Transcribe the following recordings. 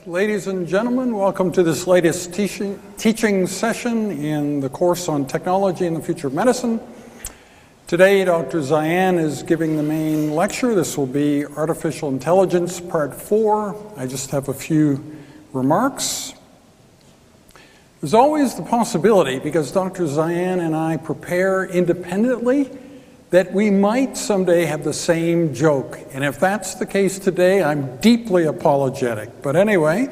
Ladies and gentlemen, welcome to this latest teaching session in the course on technology and the future of medicine. Today, Dr. Zaiane is giving the main lecture. This will be Artificial Intelligence, Part 4. I just have a few remarks. There's always the possibility, because Dr. Zaiane and I prepare independently, that we might someday have the same joke. And if that's the case today, I'm deeply apologetic. But anyway,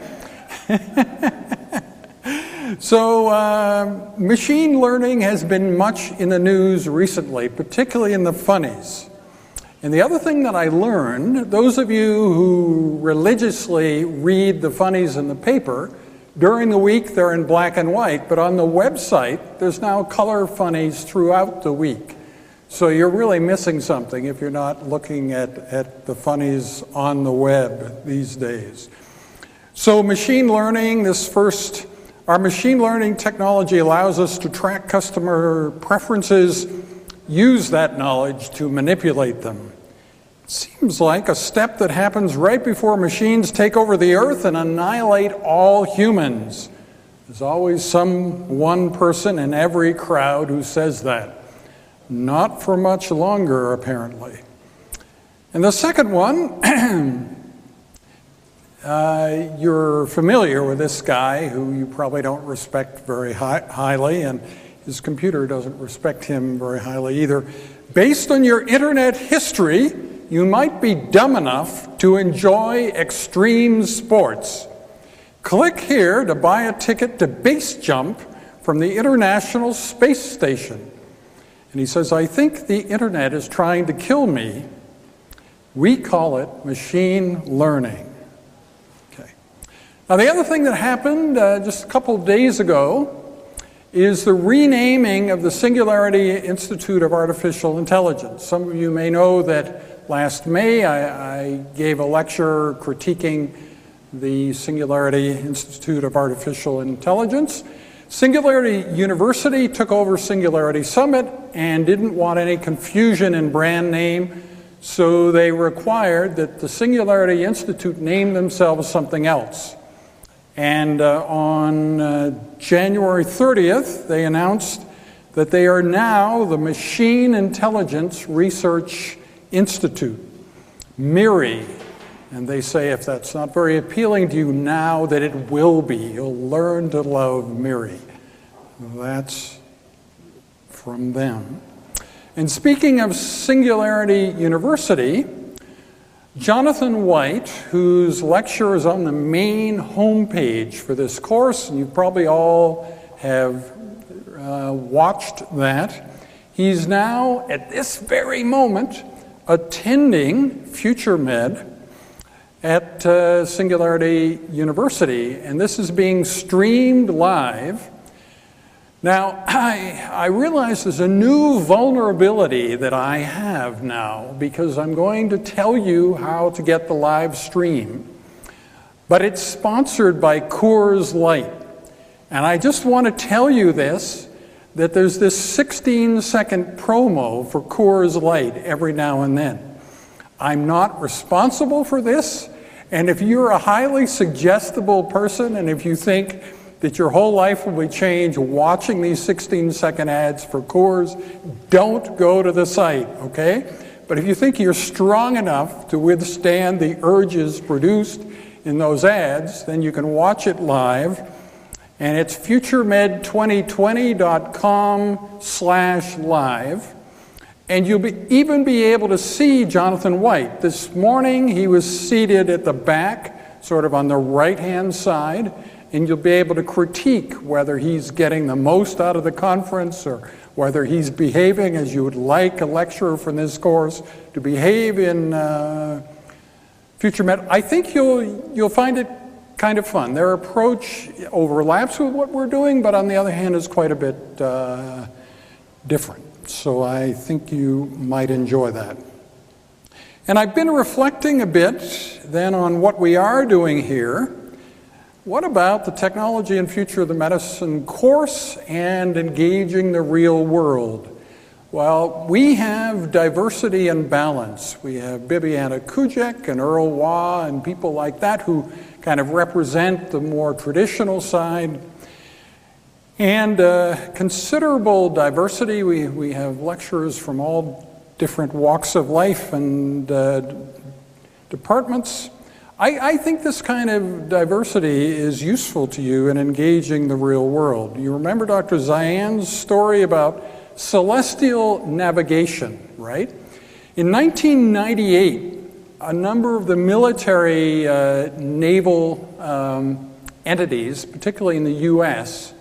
so machine learning has been much in the news recently, particularly in the funnies. And the other thing that I learned, those of you who religiously read the funnies in the paper, during the week they're in black and white, but on the website there's now color funnies throughout the week. So you're really missing something if you're not looking at the funnies on the web these days. So machine learning, our machine learning technology allows us to track customer preferences, use that knowledge to manipulate them. It seems like a step that happens right before machines take over the earth and annihilate all humans. There's always some one person in every crowd who says that. Not for much longer, apparently. And the second one, you're familiar with this guy who you probably don't respect very highly, and his computer doesn't respect him very highly either. Based on your internet history, you might be dumb enough to enjoy extreme sports. Click here to buy a ticket to base jump from the International Space Station. And he says, I think the internet is trying to kill me. We call it machine learning. Okay. Now the other thing that happened just a couple of days ago is the renaming of the Singularity Institute of Artificial Intelligence. Some of you may know that last May I gave a lecture critiquing the Singularity Institute of Artificial Intelligence. Singularity University took over Singularity Summit and didn't want any confusion in brand name, so they required that the Singularity Institute name themselves something else. And on January 30th, they announced that they are now the Machine Intelligence Research Institute, MIRI. And they say if that's not very appealing to you now, that it will be. You'll learn to love MIRI. That's from them. And speaking of Singularity University, Jonathan White, whose lecture is on the main homepage for this course, and you probably all have watched that, he's now, at this very moment, attending FutureMed at Singularity University, and this is being streamed live. Now, I realize there's a new vulnerability that I have now because I'm going to tell you how to get the live stream, but it's sponsored by Coors Light. And I just want to tell you this, that there's this 16-second promo for Coors Light every now and then. I'm not responsible for this, and if you're a highly suggestible person and if you think that your whole life will be changed watching these 16-second ads for Coors, don't go to the site, okay? But if you think you're strong enough to withstand the urges produced in those ads, then you can watch it live, and it's futuremed2020.com/live. And you'll even be able to see Jonathan White. This morning, he was seated at the back, sort of on the right-hand side, and you'll be able to critique whether he's getting the most out of the conference or whether he's behaving as you would like a lecturer from this course to behave in FutureMed. I think you'll find it kind of fun. Their approach overlaps with what we're doing, but on the other hand is quite a bit different. So I think you might enjoy that. And I've been reflecting a bit then on what we are doing here. What about the technology and future of the medicine course and engaging the real world? Well, we have diversity and balance. We have Bibiana Kujek and Earl Waugh and people like that who kind of represent the more traditional side. And considerable diversity. We have lecturers from all different walks of life and departments. I think this kind of diversity is useful to you in engaging the real world. You remember Dr. Zaiane's story about celestial navigation, right? In 1998, a number of the military naval entities, particularly in the US,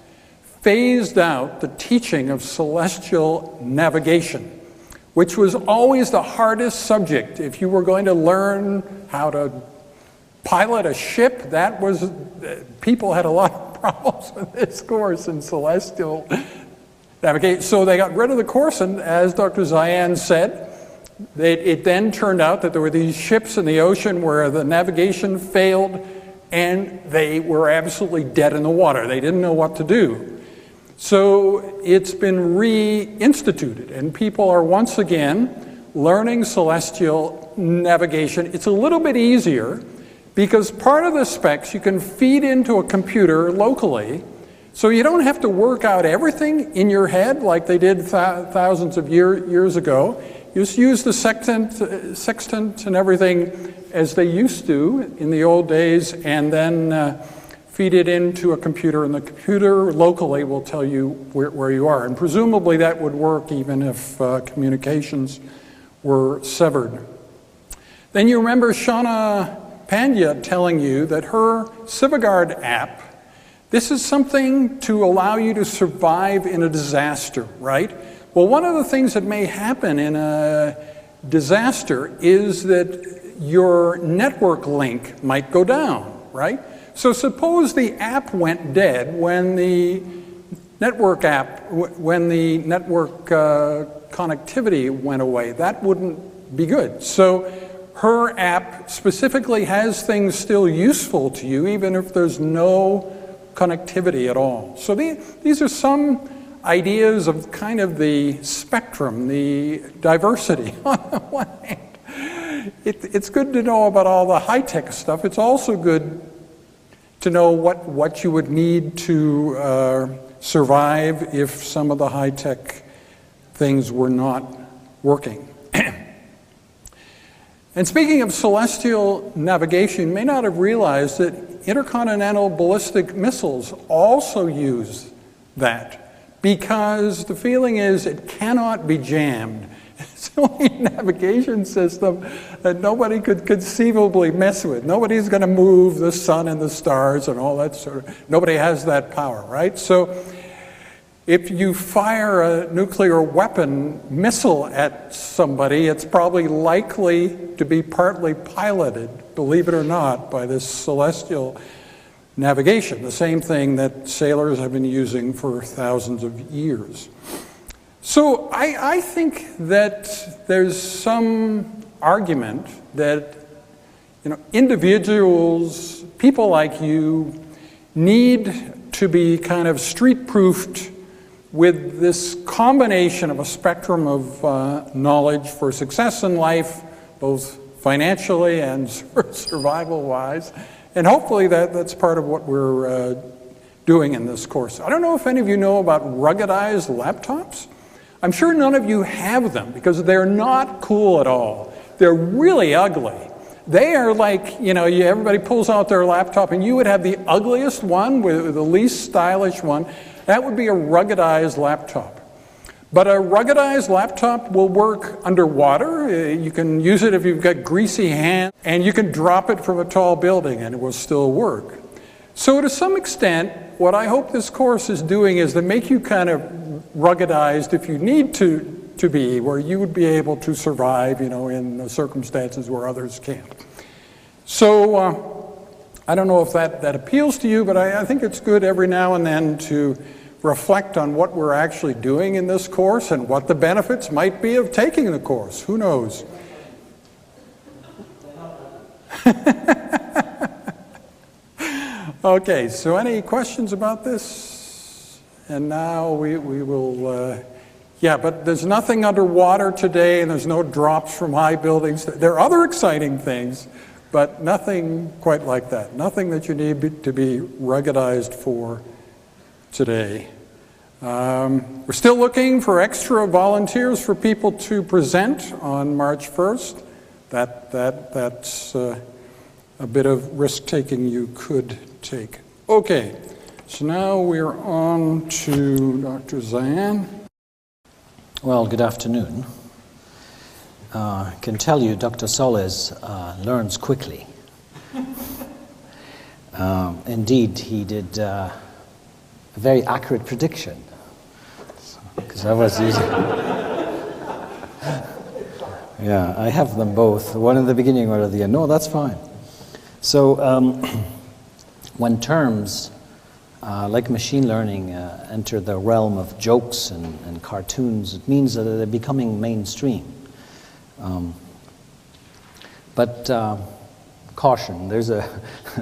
phased out the teaching of celestial navigation, which was always the hardest subject. If you were going to learn how to pilot a ship, that was, people had a lot of problems with this course in celestial navigation. So they got rid of the course, and as Dr. Zaiane said, it then turned out that there were these ships in the ocean where the navigation failed and they were absolutely dead in the water. They didn't know what to do. So it's been reinstituted, and people are once again learning celestial navigation. It's a little bit easier because part of the specs you can feed into a computer locally, so you don't have to work out everything in your head like they did thousands of years ago. You just use the sextant and everything as they used to in the old days, and then feed it into a computer, and the computer locally will tell you where you are. And presumably that would work even if communications were severed. Then you remember Shauna Pandya telling you that her CiviGuard app, this is something to allow you to survive in a disaster, right? Well, one of the things that may happen in a disaster is that your network link might go down, right? So suppose the app went dead when the network connectivity went away. That wouldn't be good. So her app specifically has things still useful to you even if there's no connectivity at all. So these are some ideas of kind of the spectrum, the diversity. On the one hand, it's good to know about all the high-tech stuff. It's also good to know what you would need to survive if some of the high-tech things were not working. And speaking of celestial navigation, you may not have realized that intercontinental ballistic missiles also use that, because the feeling is it cannot be jammed. It's the only navigation system that nobody could conceivably mess with. Nobody's going to move the sun and the stars and all that sort of, nobody has that power, right? So if you fire a nuclear weapon missile at somebody, it's probably likely to be partly piloted, believe it or not, by this celestial navigation, the same thing that sailors have been using for thousands of years. So I think that there's some argument that individuals, people like you, need to be kind of street-proofed with this combination of a spectrum of knowledge for success in life, both financially and survival-wise. And hopefully that's part of what we're doing in this course. I don't know if any of you know about ruggedized laptops. I'm sure none of you have them because they're not cool at all. They're really ugly. They are like, everybody pulls out their laptop and you would have the ugliest one with the least stylish one. That would be a ruggedized laptop. But a ruggedized laptop will work underwater. You can use it if you've got greasy hands, and you can drop it from a tall building and it will still work. So to some extent, what I hope this course is doing is to make you kind of ruggedized if you need to be, where you would be able to survive, in circumstances where others can't. So I don't know if that appeals to you, but I think it's good every now and then to reflect on what we're actually doing in this course and what the benefits might be of taking the course. Who knows? Okay, so any questions about this? And now we will, but there's nothing underwater today and there's no drops from high buildings. There are other exciting things, but nothing quite like that. Nothing that you need to be ruggedized for today. We're still looking for extra volunteers for people to present on March 1st. That's a bit of risk-taking you could take. Okay, so now we're on to Dr. Zaiane. Well, good afternoon. I can tell you Dr. Solez learns quickly. Indeed, he did a very accurate prediction, because I was using... Yeah, I have them both, one in the beginning, one at the end. No, that's fine. So when terms like machine learning enter the realm of jokes and cartoons, it means that they're becoming mainstream. But caution, there's a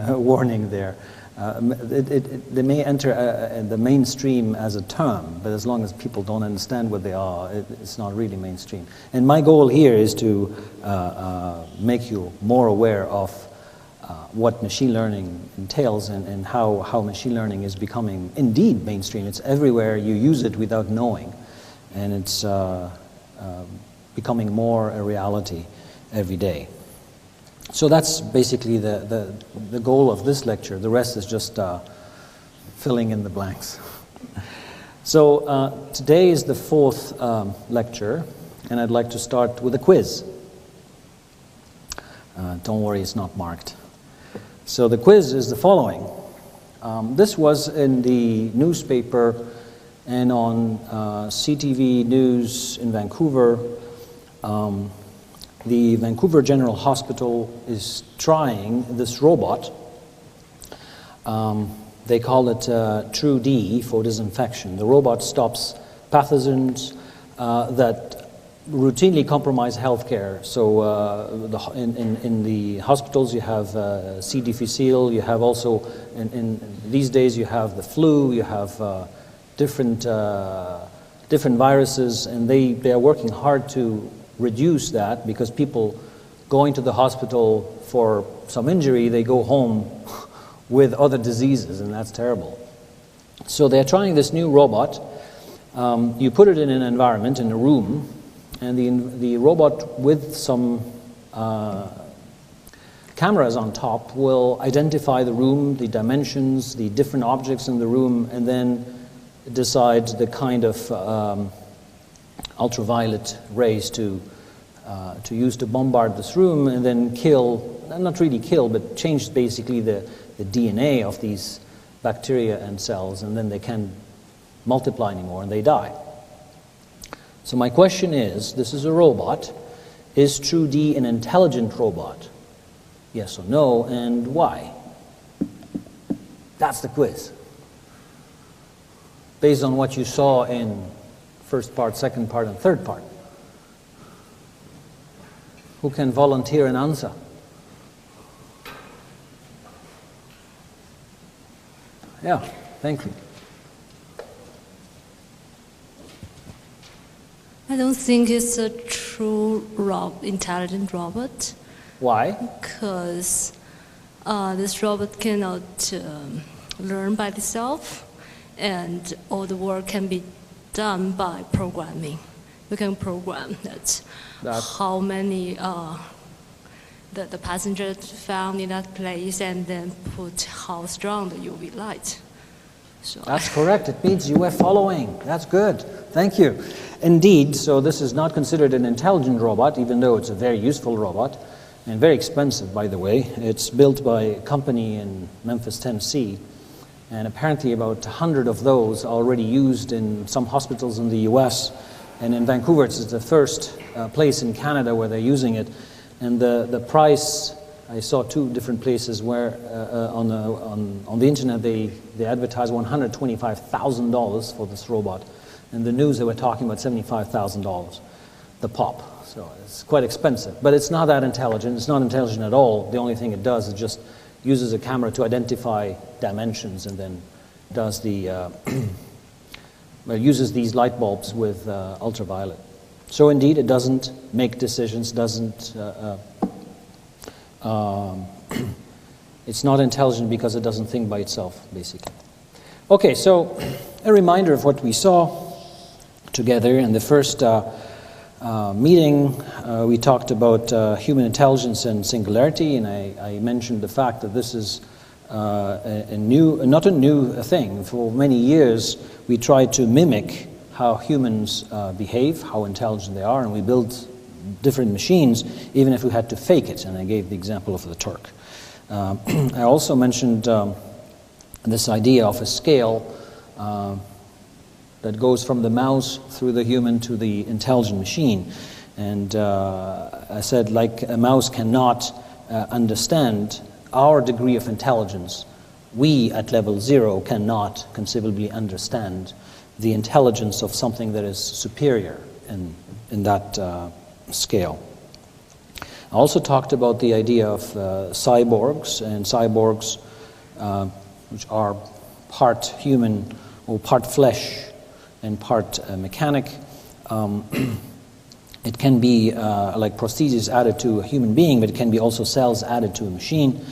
warning there. They may enter the mainstream as a term, but as long as people don't understand what they are, it's not really mainstream. And my goal here is to make you more aware of what machine learning entails and how machine learning is becoming indeed mainstream. It's everywhere. You use it without knowing, and it's becoming more a reality every day. So that's basically the goal of this lecture. The rest is just filling in the blanks. So today is the fourth lecture, and I'd like to start with a quiz. Don't worry, it's not marked. So the quiz is the following. This was in the newspaper and on CTV News in Vancouver. The Vancouver General Hospital is trying this robot. They call it TrueD for disinfection. The robot stops pathogens that routinely compromise healthcare. So in the hospitals you have C. difficile, you have also, in these days you have the flu, you have different viruses, and they are working hard to reduce that, because people going to the hospital for some injury, they go home with other diseases, and that's terrible. So they're trying this new robot. You put it in an environment, in a room, and the robot with some cameras on top will identify the room, the dimensions, the different objects in the room, and then decide the kind of ultraviolet rays to use to bombard this room, and then kill, not really kill, but change basically the DNA of these bacteria and cells, and then they can't multiply anymore and they die. So my question is, this is a robot, is TrueD an intelligent robot? Yes or no, and why? That's the quiz. Based on what you saw in first part, second part, and third part. Who can volunteer an answer? Yeah, thank you. I don't think it's a true intelligent robot. Why? Because this robot cannot learn by itself, and all the work can be done by programming. We can program that how many the passenger found in that place, and then put how strong the UV light. So that's correct. It means you were following. That's good. Thank you. Indeed, so this is not considered an intelligent robot, even though it's a very useful robot, and very expensive, by the way. It's built by a company in Memphis, Tennessee, and apparently about 100 of those are already used in some hospitals in the US, and in Vancouver it's the first place in Canada where they're using it. And the price, I saw two different places where on the internet they advertise $125,000 for this robot. In the news they were talking about $75,000, the pop. So it's quite expensive, but it's not that intelligent. It's not intelligent at all. The only thing it does is just uses a camera to identify dimensions, and then does the uses these light bulbs with ultraviolet. So indeed, it doesn't make decisions, doesn't it's not intelligent because it doesn't think by itself, basically. Okay, so a reminder of what we saw together in the first meeting. We talked about human intelligence and singularity, and I mentioned the fact that this is not a new thing. For many years, we tried to mimic how humans behave, how intelligent they are, and we built different machines, even if we had to fake it, and I gave the example of the Turk. I also mentioned this idea of a scale that goes from the mouse through the human to the intelligent machine. And I said, like a mouse cannot understand our degree of intelligence, we at level 0 cannot conceivably understand the intelligence of something that is superior in that scale. I also talked about the idea of cyborgs, and cyborgs which are part human or part flesh and part mechanic. It can be like prostheses added to a human being, but it can be also cells added to a machine.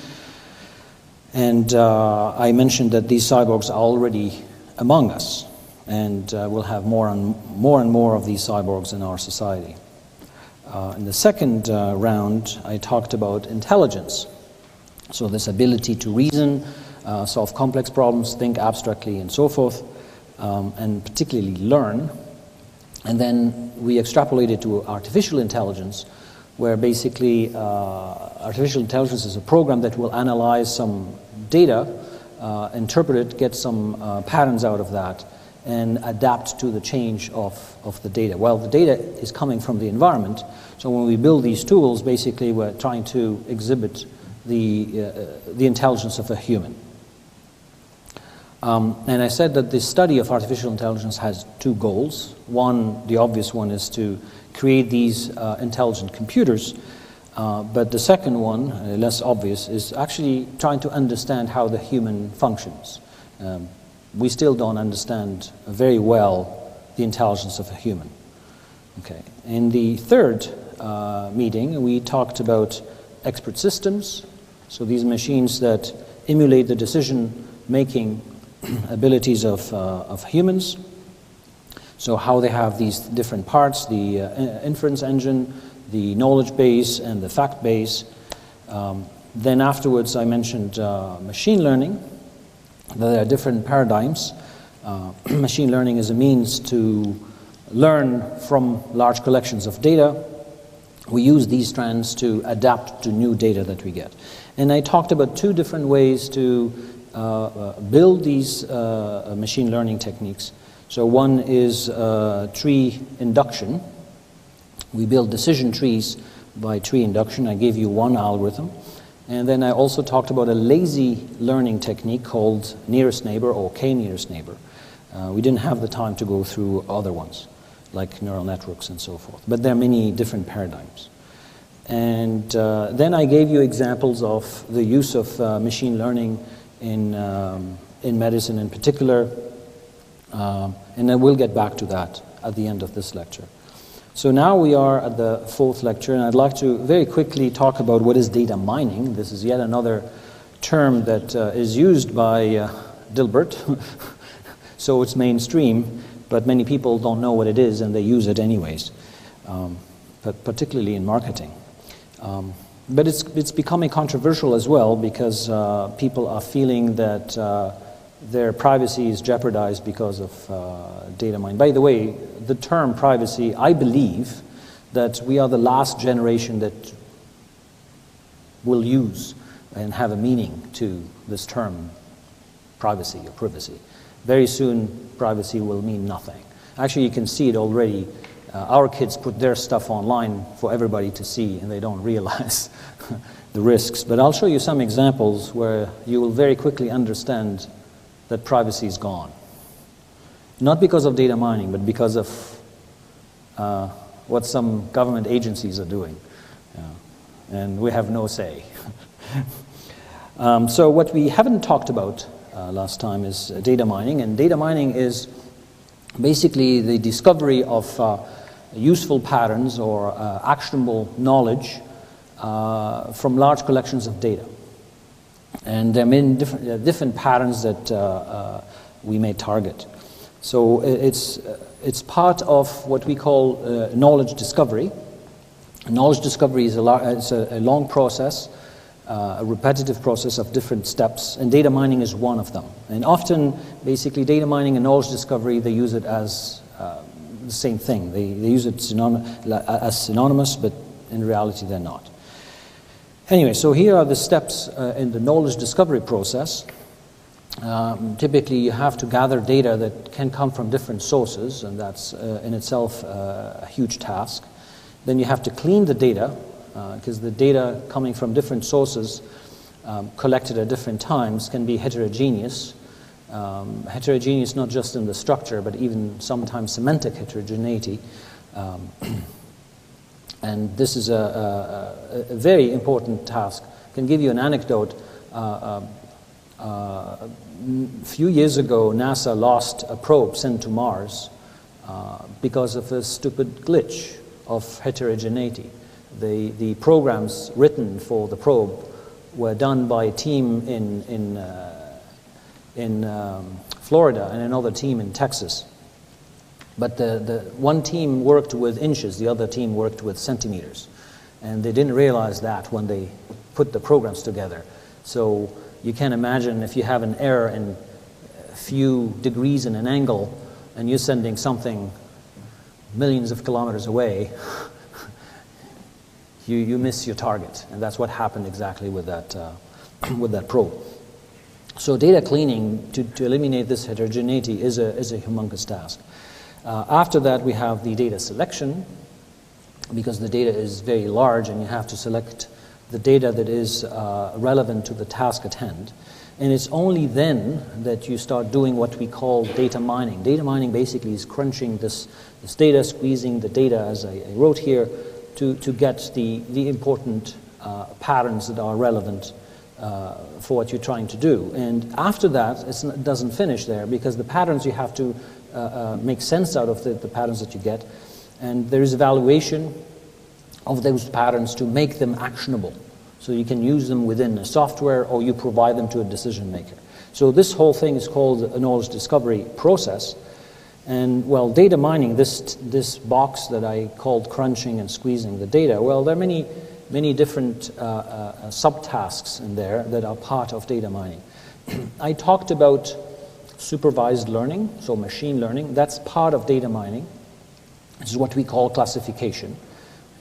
And I mentioned that these cyborgs are already among us, and we'll have more and more of these cyborgs in our society. In the second round, I talked about intelligence. So this ability to reason, solve complex problems, think abstractly, and so forth, and particularly learn. And then we extrapolated to artificial intelligence, where basically artificial intelligence is a program that will analyze some data, interpret it, get some patterns out of that, and adapt to the change of the data. Well, the data is coming from the environment, so when we build these tools, basically we're trying to exhibit the intelligence of a human. And I said that the study of artificial intelligence has two goals. One, the obvious one, is to create these intelligent computers, but the second one, less obvious, is actually trying to understand how the human functions. We still don't understand very well the intelligence of a human. Okay. In the third meeting, we talked about expert systems, so these machines that emulate the decision-making abilities of humans. So how they have these different parts, the inference engine, the knowledge base, and the fact base. Then afterwards, I mentioned machine learning. There are different paradigms. Machine learning is a means to learn from large collections of data. We use these strands to adapt to new data that we get. And I talked about two different ways to build these machine learning techniques. So one is tree induction. We build decision trees by tree induction. I gave you one algorithm. And then I also talked about a lazy learning technique called nearest neighbor or k-nearest neighbor. We didn't have the time to go through other ones, like neural networks and so forth. But there are many different paradigms. And then I gave you examples of the use of machine learning in medicine in particular. And then we'll get back to that at the end of this lecture. So now we are at the fourth lecture, and I'd like to very quickly talk about what is data mining. This is yet another term that is used by Dilbert, so it's mainstream, but many people don't know what it is, and they use it anyways, but particularly in marketing. But it's becoming controversial as well, because people are feeling that their privacy is jeopardized because of data mining. By the way, the term privacy, I believe that we are the last generation that will use and have a meaning to this term privacy or privacy. Very soon, privacy will mean nothing. Actually, you can see it already. Our kids put their stuff online for everybody to see, and they don't realize the risks. But I'll show you some examples where you will very quickly understand that privacy is gone. Not because of data mining, but because of what some government agencies are doing. And we have no say. So what we haven't talked about last time is data mining. And data mining is basically the discovery of useful patterns or actionable knowledge from large collections of data. And there are many different patterns that we may target. So it's part of what we call knowledge discovery. Knowledge discovery is a long process, a repetitive process of different steps, and data mining is one of them. And often, basically, data mining and knowledge discovery, they use it as the same thing. They use it as synonymous, but in reality, they're not. Anyway, so here are the steps in the knowledge discovery process. Typically, you have to gather data that can come from different sources, and that's in itself a huge task. Then you have to clean the data, because the data coming from different sources collected at different times can be heterogeneous. Heterogeneous not just in the structure, but even sometimes semantic heterogeneity. And this is a very important task. I can give you an anecdote. A few years ago, NASA lost a probe sent to Mars because of a stupid glitch of heterogeneity. The programs written for the probe were done by a team in Florida and another team in Texas. But the one team worked with inches, the other team worked with centimeters. And they didn't realize that when they put the programs together. So you can imagine if you have an error in a few degrees in an angle and you're sending something millions of kilometers away, you miss your target. And that's what happened exactly with that probe. So data cleaning to eliminate this heterogeneity is a humongous task. After that, we have the data selection, because the data is very large and you have to select the data that is relevant to the task at hand. And it's only then that you start doing what we call data mining. Data mining basically is crunching this data, squeezing the data, as I wrote here, to get the important patterns that are relevant for what you're trying to do. And after that, it doesn't finish there, because the patterns you have to make sense out of the patterns that you get. And there is evaluation of those patterns to make them actionable. So you can use them within a software, or you provide them to a decision maker. So this whole thing is called a knowledge discovery process. And well, data mining, this box that I called crunching and squeezing the data, well, there are many different subtasks in there that are part of data mining. I talked about supervised learning, so machine learning. That's part of data mining. This is what we call classification.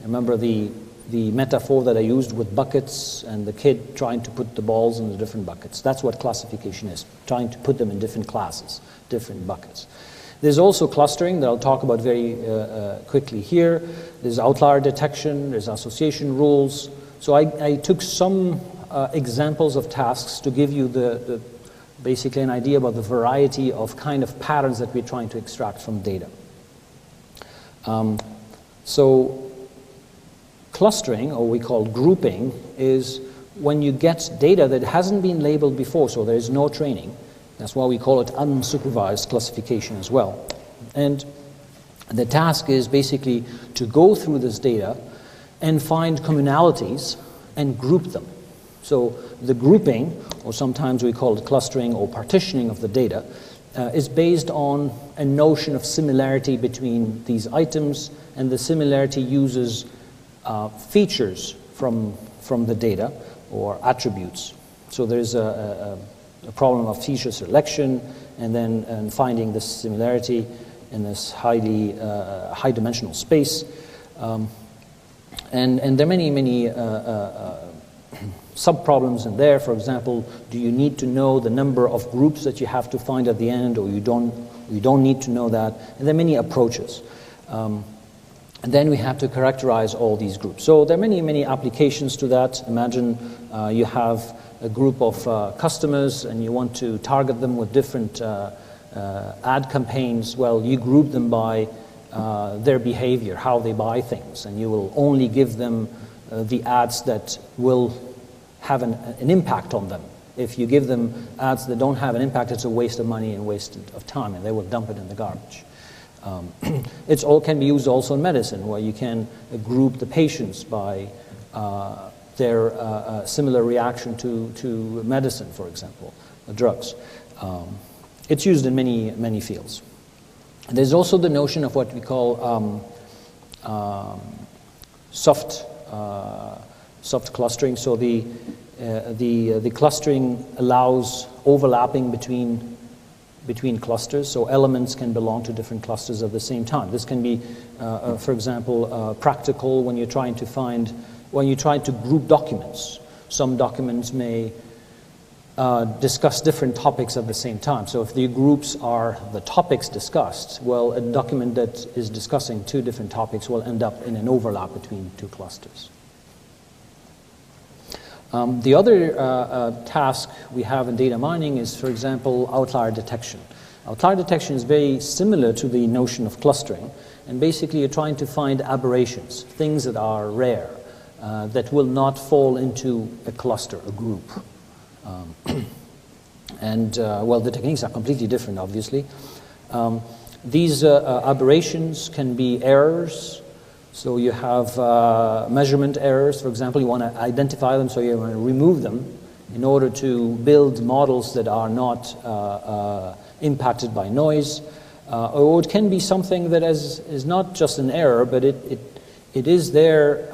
Remember the metaphor that I used with buckets and the kid trying to put the balls in the different buckets. That's what classification is, trying to put them in different classes, different buckets. There's also clustering that I'll talk about very quickly here. There's outlier detection, there's association rules. So I took some examples of tasks to give you basically an idea about the variety of kind of patterns that we're trying to extract from data. So clustering, or we call grouping, is when you get data that hasn't been labeled before, so there is no training. That's why we call it unsupervised classification as well. And the task is basically to go through this data and find commonalities and group them. So the grouping, or sometimes we call it clustering or partitioning of the data, is based on a notion of similarity between these items, and the similarity uses features from the data, or attributes. So there's a problem of feature selection, and then finding this similarity in this high dimensional space. And there are many sub-problems in there. For example, do you need to know the number of groups that you have to find at the end, or you don't need to know that? And there are many approaches. And then we have to characterize all these groups. So there are many applications to that. Imagine you have a group of customers and you want to target them with different ad campaigns. Well, you group them by their behavior, how they buy things, and you will only give them the ads that will have an impact on them. If you give them ads that don't have an impact, it's a waste of money and waste of time, and they will dump it in the garbage. It all can be used also in medicine, where you can group the patients by their similar reaction to medicine, for example, drugs. It's used in many fields. There's also the notion of what we call soft clustering. So the clustering allows overlapping between clusters. So elements can belong to different clusters at the same time. This can be, for example, practical when you're trying to group documents. Some documents may discuss different topics at the same time. So if the groups are the topics discussed, well, a document that is discussing two different topics will end up in an overlap between two clusters. The other task we have in data mining is, for example, outlier detection. Outlier detection is very similar to the notion of clustering, and basically you're trying to find aberrations, things that are rare, that will not fall into a cluster, a group. Well, the techniques are completely different, obviously. These aberrations can be errors. So you have measurement errors, for example. You want to identify them, so you want to remove them in order to build models that are not impacted by noise. Or it can be something that is not just an error, but it is there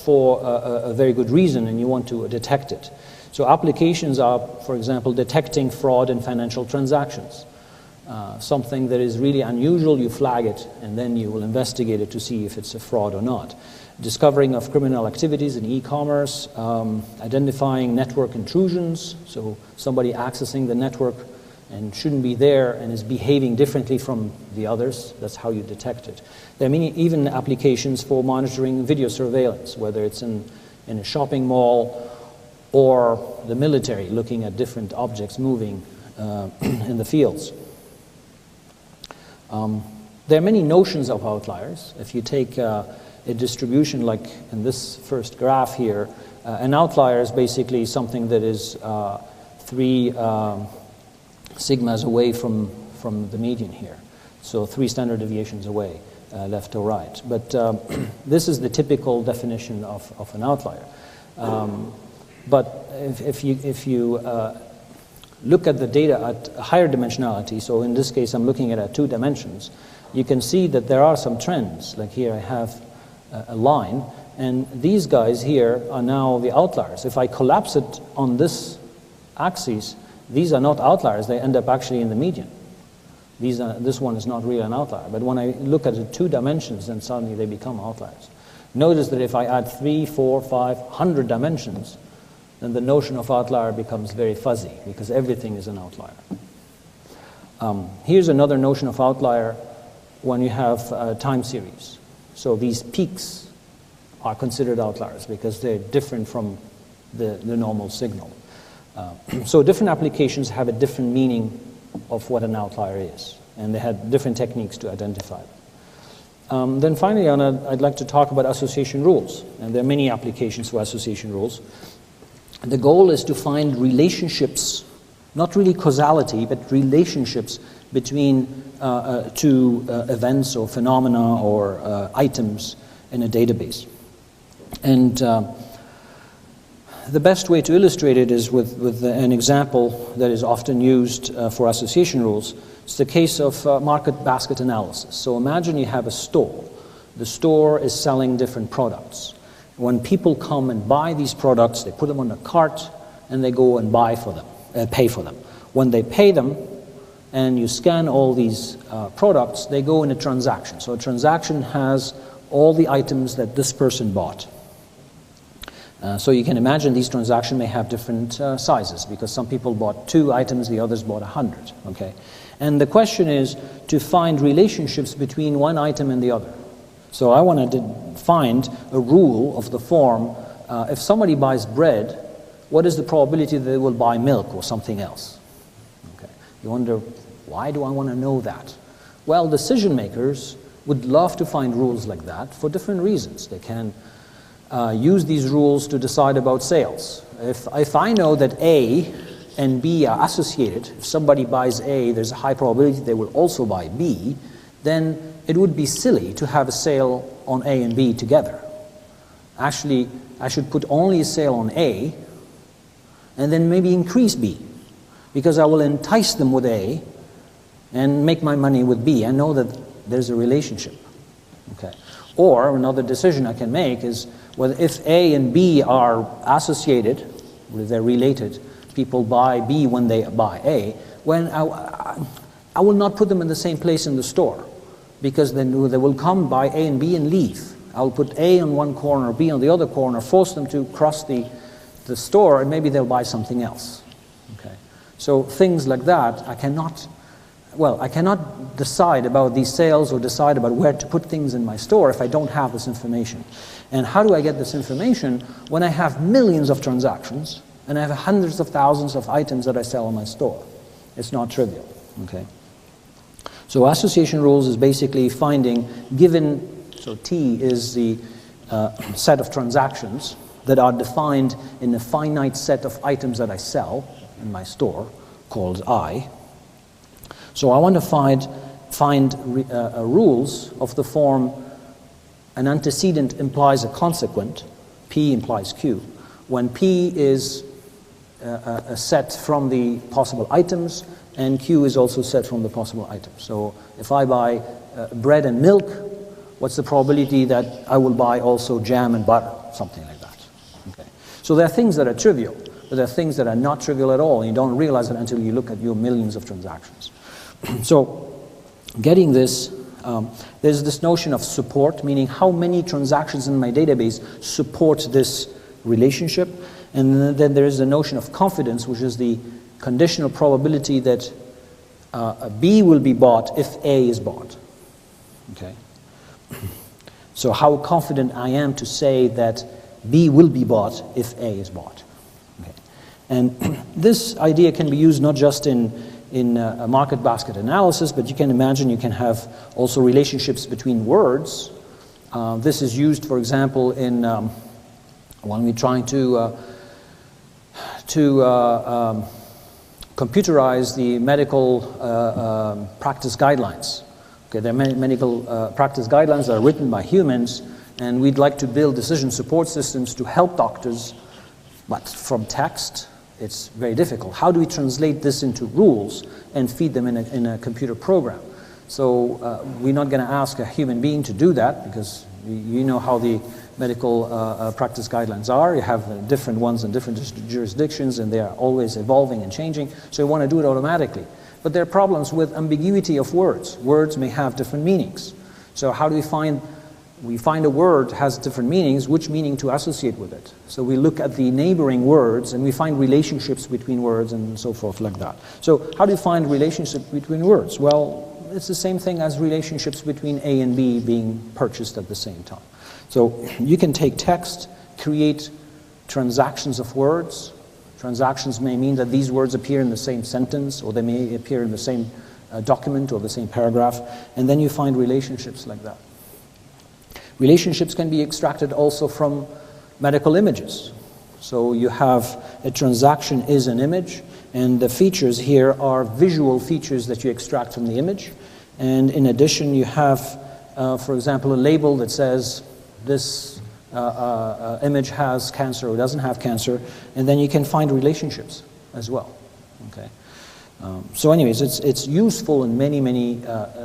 for a very good reason, and you want to detect it. So applications are, for example, detecting fraud in financial transactions. Something that is really unusual, you flag it, and then you will investigate it to see if it's a fraud or not. Discovering of criminal activities in e-commerce, identifying network intrusions, so somebody accessing the network and shouldn't be there and is behaving differently from the others. That's how you detect it. There are many even applications for monitoring video surveillance, whether it's in a shopping mall or the military, looking at different objects moving in the fields. There are many notions of outliers. If you take a distribution like in this first graph here, an outlier is basically something that is 3 sigmas away from the median here. So 3 standard deviations away, left to right. But this is the typical definition of an outlier. But if you look at the data at higher dimensionality, so in this case I'm looking at 2 dimensions, you can see that there are some trends. Like here I have a line, and these guys here are now the outliers. If I collapse it on this axis, these are not outliers, they end up actually in the median. This one is not really an outlier, but when I look at the 2 dimensions, then suddenly they become outliers. Notice that if I add 3, 4, 5, 100 dimensions, then the notion of outlier becomes very fuzzy, because everything is an outlier. Here's another notion of outlier when you have time series. So these peaks are considered outliers because they're different from the normal signal. So different applications have a different meaning of what an outlier is, and they had different techniques to identify them. Then finally, I'd like to talk about association rules, and there are many applications for association rules. The goal is to find relationships, not really causality, but relationships between 2 events or phenomena or items in a database. And the best way to illustrate it is with an example that is often used for association rules. It's the case of market basket analysis. So imagine you have a store. The store is selling different products. When people come and buy these products, they put them on a cart and they go and pay for them. When they pay them and you scan all these products, they go in a transaction. So a transaction has all the items that this person bought. So you can imagine these transactions may have different sizes, because some people bought 2 items, the others bought 100. Okay? And the question is to find relationships between one item and the other. So I want to find a rule of the form, if somebody buys bread, what is the probability that they will buy milk or something else? Okay. You wonder, why do I want to know that? Well, decision makers would love to find rules like that for different reasons. They can use these rules to decide about sales. If I know that A and B are associated, if somebody buys A, there's a high probability they will also buy B, then it would be silly to have a sale on A and B together. Actually, I should put only a sale on A, and then maybe increase B, because I will entice them with A and make my money with B. I know that there's a relationship. Okay. Or another decision I can make is, well, if A and B are associated, or they're related, people buy B when they buy A, when I will not put them in the same place in the store, because then they will come, buy A and B and leave. I'll put A on one corner, B on the other corner, force them to cross the store, and maybe they'll buy something else. Okay. So things like that, I cannot decide about these sales or decide about where to put things in my store if I don't have this information. And how do I get this information? When I have millions of transactions and I have hundreds of thousands of items that I sell in my store. It's not trivial. Okay. So association rules is basically finding, so T is the set of transactions that are defined in a finite set of items that I sell in my store, called I. So I want to find rules of the form an antecedent implies a consequent, P implies Q. When P is a set from the possible items, and Q is also set from the possible items. So if I buy bread and milk, what's the probability that I will buy also jam and butter, something like that. Okay. So there are things that are trivial, but there are things that are not trivial at all, and you don't realize it until you look at your millions of transactions. So getting this, there's this notion of support, meaning how many transactions in my database support this relationship. And then there is the notion of confidence, which is the conditional probability that B will be bought if A is bought. Okay. So how confident I am to say that B will be bought if A is bought. Okay. And this idea can be used not just in a market basket analysis, but you can imagine you can have also relationships between words. This is used, for example, in when we're trying to computerize the medical practice guidelines. Okay, there are many medical practice guidelines that are written by humans, and we'd like to build decision support systems to help doctors, but from text, it's very difficult. How do we translate this into rules and feed them in a computer program? So we're not going to ask a human being to do that, because you know how the medical practice guidelines are. You have different ones in different jurisdictions, and they are always evolving and changing, so you want to do it automatically. But there are problems with ambiguity of words. Words may have different meanings. So how do we find a word has different meanings, which meaning to associate with it? So we look at the neighboring words and we find relationships between words and so forth like that. So how do you find relationships between words? Well, it's the same thing as relationships between A and B being purchased at the same time. So you can take text, create transactions of words. Transactions may mean that these words appear in the same sentence, or they may appear in the same document or the same paragraph, and then you find relationships like that. Relationships can be extracted also from medical images. So you have a transaction is an image, and the features here are visual features that you extract from the image. And in addition, you have, for example, a label that says this image has cancer or doesn't have cancer, and then you can find relationships as well. Okay. So anyways, it's useful in many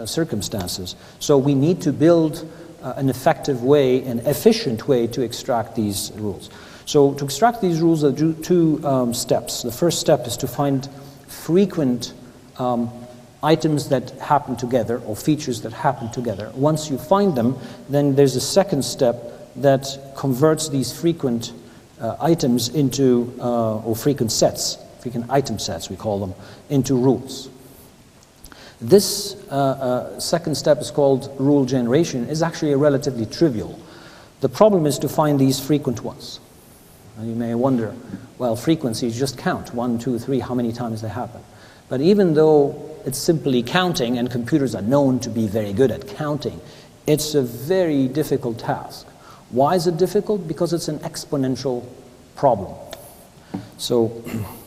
circumstances. So we need to build an effective way, an efficient way to extract these rules. So to extract these rules, there are two steps. The first step is to find frequent items that happen together, or features that happen together. Once you find them, then there's a second step that converts these frequent items into, or frequent sets, frequent item sets we call them, into rules. This second step is called rule generation, is actually relatively trivial. The problem is to find these frequent ones. And you may wonder, well, frequencies just count, 1, 2, 3, how many times they happen. But even though it's simply counting, and computers are known to be very good at counting, it's a very difficult task. Why is it difficult? Because it's an exponential problem. So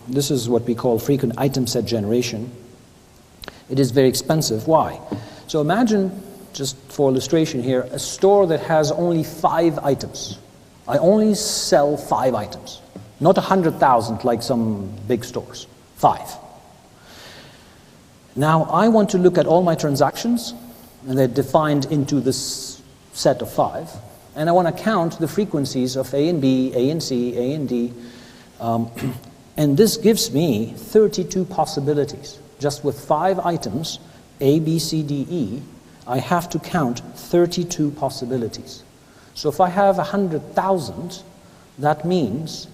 this is what we call frequent item set generation. It is very expensive. Why? So imagine, just for illustration here, a store that has only 5 items. I only sell 5 items, not 100,000 like some big stores, 5. Now I want to look at all my transactions, and they're defined into this set of 5, and I want to count the frequencies of A and B, A and C, A and D, and this gives me 32 possibilities. Just with 5 items, A, B, C, D, E, I have to count 32 possibilities. So if I have 100,000, that means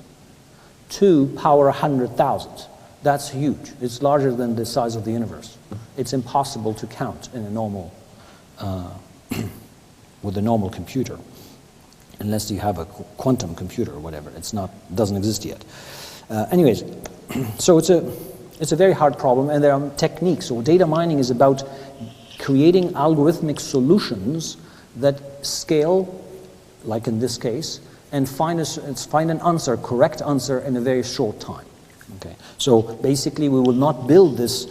2 power 100,000. That's huge. It's larger than the size of the universe. It's impossible to count in a normal, with a normal computer, unless you have a quantum computer or whatever. It's not, doesn't exist yet. Anyways, so it's a very hard problem, and there are techniques. So data mining is about creating algorithmic solutions that scale, like in this case, and find an answer, correct answer, in a very short time. Okay. So basically, we will not build this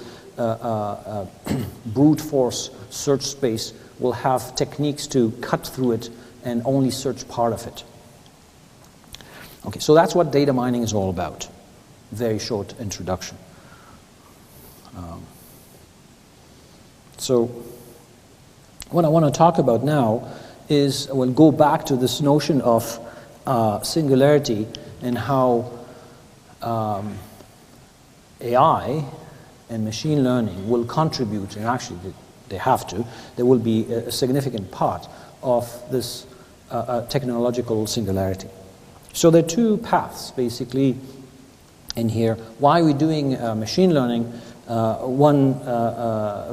brute force search space. We'll have techniques to cut through it and only search part of it. Okay, so that's what data mining is all about. Very short introduction. So what I want to talk about now is, we'll go back to this notion of singularity and how AI and machine learning will contribute, and actually they have to, there will be a significant part of this technological singularity. So there are 2 paths basically in here. Why are we doing machine learning? One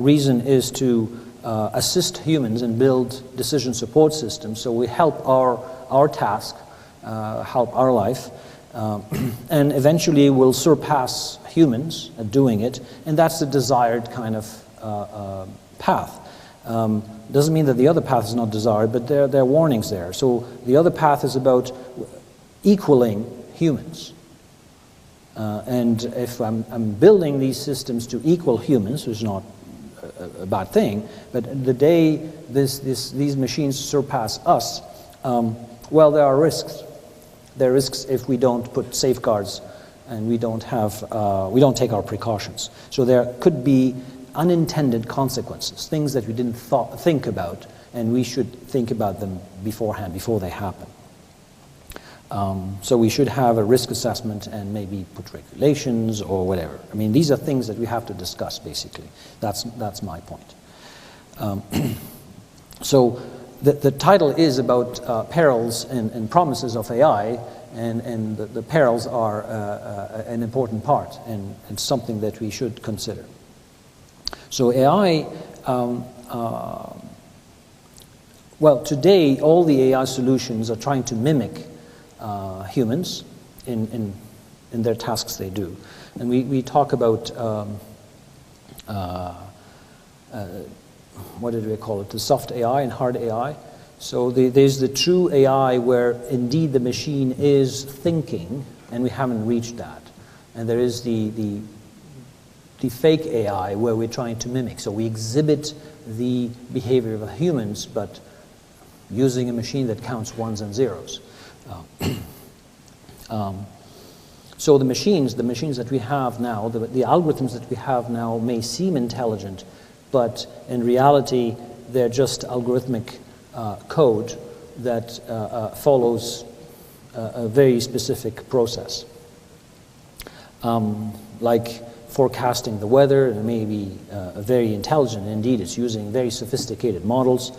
reason is to assist humans and build decision support systems, so we help our task, help our life, and eventually we'll surpass humans at doing it, and that's the desired kind of path. Doesn't mean that the other path is not desired, but there are warnings there. So the other path is about equaling humans. And if I'm building these systems to equal humans, which is not a bad thing, but the day these machines surpass us, well, there are risks. There are risks if we don't put safeguards and we don't take our precautions. So there could be unintended consequences, things that we didn't think about, and we should think about them beforehand, before they happen. So we should have a risk assessment and maybe put regulations or whatever. I mean, these are things that we have to discuss, basically. That's my point. So the title is about perils and promises of AI, and the perils are an important part, and it's something that we should consider. So AI, well, today all the AI solutions are trying to mimic humans in their tasks they do. And we talk about, what did we call it, the soft AI and hard AI. So there's the true AI where indeed the machine is thinking, and we haven't reached that. And there is the fake AI where we're trying to mimic. So we exhibit the behavior of humans, but using a machine that counts ones and zeros. So the machines that we have now, the algorithms that we have now may seem intelligent, but in reality they're just algorithmic code that follows a very specific process. Like forecasting the weather, it may be very intelligent. Indeed, it's using very sophisticated models,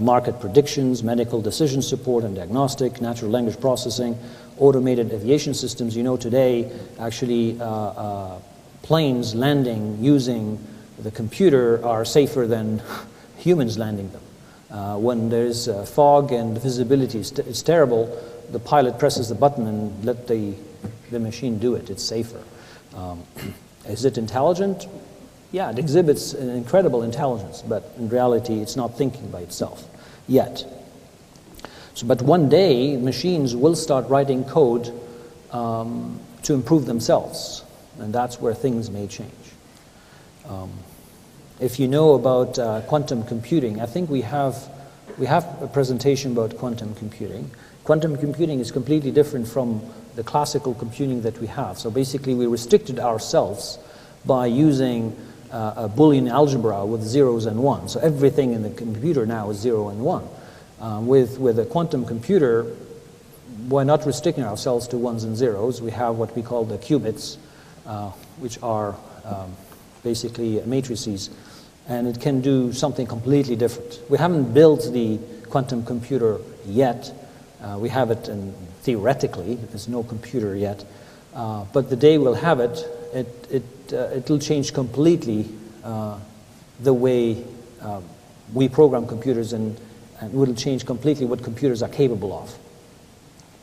market predictions, medical decision support and diagnostic, natural language processing, automated aviation systems. You know, today, actually, planes landing using the computer are safer than humans landing them. When there's fog and visibility is terrible, the pilot presses the button and let the machine do it. It's safer. Is it intelligent? Yeah, it exhibits an incredible intelligence, but in reality, it's not thinking by itself yet. So, but one day, machines will start writing code to improve themselves, and that's where things may change. If you know about quantum computing, I think we have a presentation about quantum computing. Quantum computing is completely different from the classical computing that we have. So basically, we restricted ourselves by using a Boolean algebra with zeros and ones. So everything in the computer now is 0 and 1. With a quantum computer, we're not restricting ourselves to ones and zeros. We have what we call the qubits, which are basically matrices, and it can do something completely different. We haven't built the quantum computer yet. We have it theoretically. There's no computer yet. But the day we'll have it, it'll change completely the way we program computers, and it'll change completely what computers are capable of.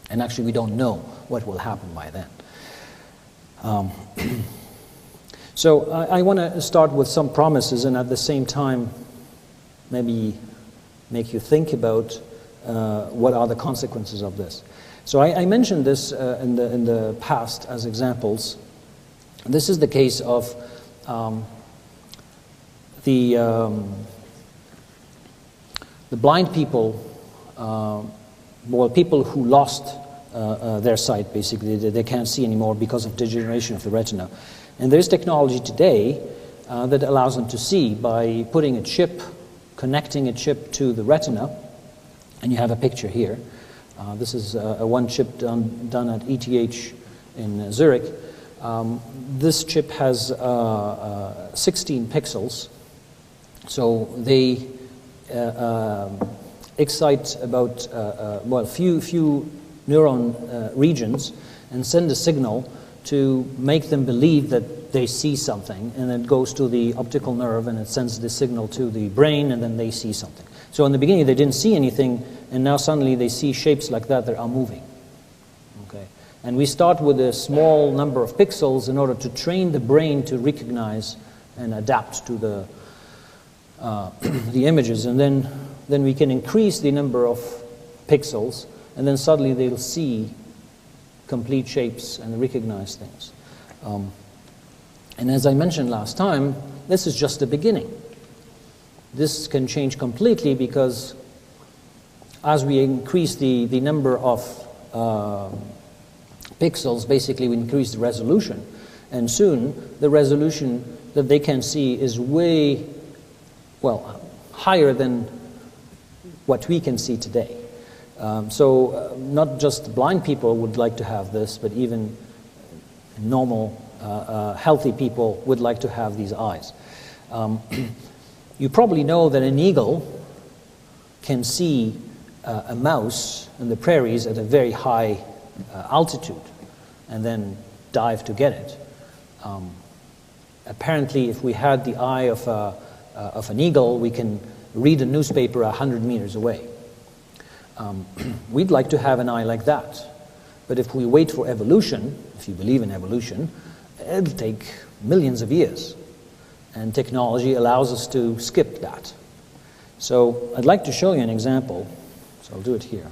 And actually, we don't know what will happen by then. So I want to start with some promises, and at the same time, maybe make you think about what are the consequences of this. So I mentioned this in the past as examples. This is the case of the blind people, people who lost their sight, basically. They can't see anymore because of degeneration of the retina. And there's technology today that allows them to see by putting a chip, connecting a chip to the retina. And you have a picture here. This is a one chip done at ETH in Zurich. This chip has 16 pixels. So they excite about few neuron regions and send a signal to make them believe that they see something, and it goes to the optical nerve and it sends the signal to the brain, and then they see something. So in the beginning they didn't see anything, and now suddenly they see shapes like that are moving. Okay. And we start with a small number of pixels in order to train the brain to recognize and adapt to the images, and then we can increase the number of pixels, and then suddenly they'll see complete shapes and recognize things. And as I mentioned last time, this is just the beginning. This can change completely, because as we increase the number of pixels, basically we increase the resolution, and soon the resolution that they can see is way, higher than what we can see today. So not just blind people would like to have this, but even normal, healthy people would like to have these eyes. You probably know that an eagle can see a mouse in the prairies at a very high altitude and then dive to get it. Apparently, if we had the eye of an eagle, we can read a newspaper 100 meters away. We'd like to have an eye like that. But if we wait for evolution, if you believe in evolution, it'll take millions of years. And technology allows us to skip that. So I'd like to show you an example. So I'll do it here.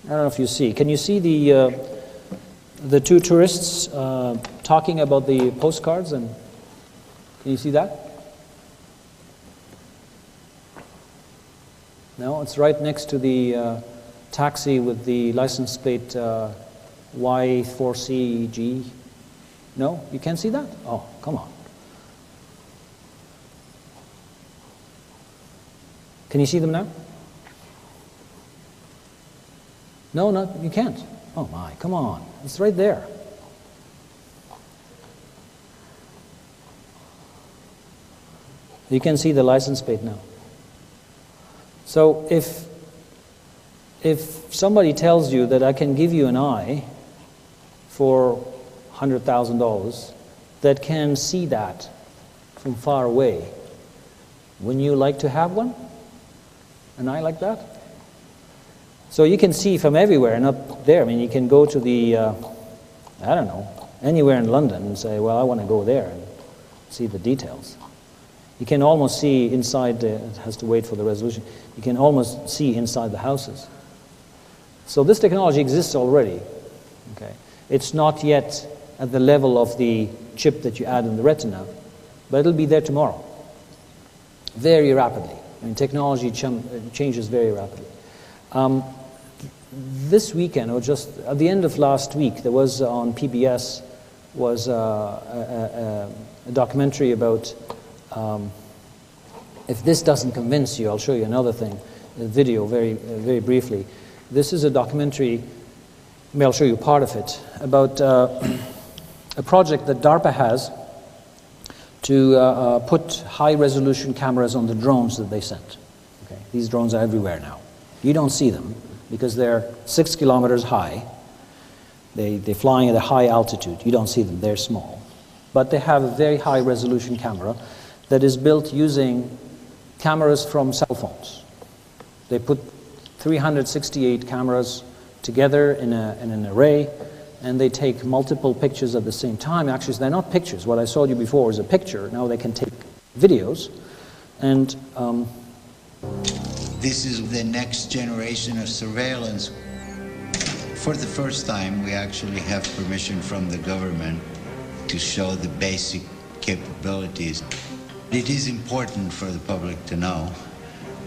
I don't know if you see. Can you see the two tourists talking about the postcards? And can you see that? No, it's right next to the taxi with the license plate Y4CG. No, you can't see that? Oh, come on. Can you see them now? No, you can't. Oh my, come on. It's right there. You can see the license plate now. So if somebody tells you that I can give you an eye for $100,000 that can see that from far away, wouldn't you like to have one? An eye like that? So you can see from everywhere, not there. I mean, you can go to the, I don't know, anywhere in London and say, well, I want to go there and see the details. You can almost see inside, it has to wait for the resolution, you can almost see inside the houses. So this technology exists already. Okay. It's not yet at the level of the chip that you add in the retina, but it'll be there tomorrow. very rapidly. I mean, technology changes very rapidly. This weekend, or just at the end of last week, there was on PBS was a documentary about, if this doesn't convince you, I'll show you another thing, a video very briefly. This is a documentary, maybe I'll show you part of it, about a project that DARPA has to put high-resolution cameras on the drones that they sent. Okay? These drones are everywhere now. You don't see them because they're 6 kilometers high. They're flying at a high altitude. You don't see them. They're small. But they have a very high-resolution camera that is built using cameras from cell phones. They put 368 cameras together in an array, and they take multiple pictures at the same time. Actually, they're not pictures. What I showed you before was a picture. Now they can take videos. And this is the next generation of surveillance. For the first time, we actually have permission from the government to show the basic capabilities. It is important for the public to know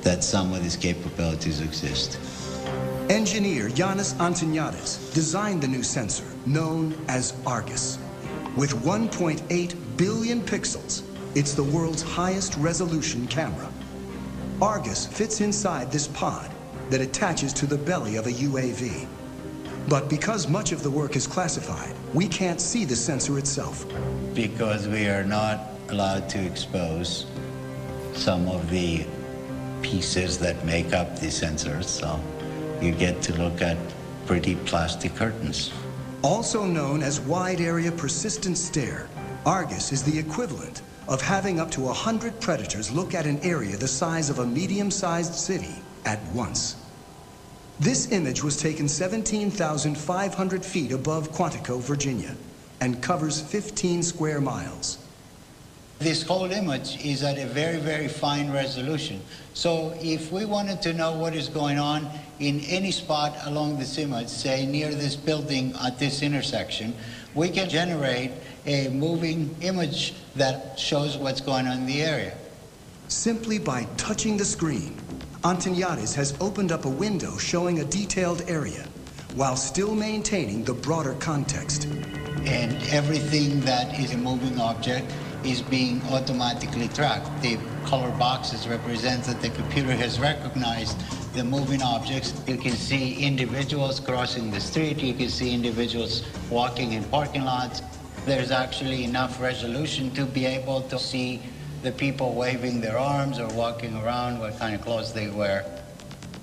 that some of these capabilities exist. Engineer Yanis Antoniadis designed the new sensor, known as Argus. With 1.8 billion pixels, it's the world's highest resolution camera. Argus fits inside this pod that attaches to the belly of a UAV. But because much of the work is classified, we can't see the sensor itself. Because we are not allowed to expose some of the pieces that make up the sensors, so you get to look at pretty plastic curtains. Also known as Wide Area Persistent Stare, Argus is the equivalent of having up to 100 predators look at an area the size of a medium-sized city at once. This image was taken 17,500 feet above Quantico, Virginia, and covers 15 square miles. This whole image is at a very, very fine resolution. So if we wanted to know what is going on in any spot along this image, say near this building at this intersection, we can generate a moving image that shows what's going on in the area. Simply by touching the screen, Antoniadis has opened up a window showing a detailed area, while still maintaining the broader context. And everything that is a moving object is being automatically tracked. The color boxes represent that the computer has recognized the moving objects. You can see individuals crossing the street. You can see individuals walking in parking lots. There's actually enough resolution to be able to see the people waving their arms or walking around, what kind of clothes they wear.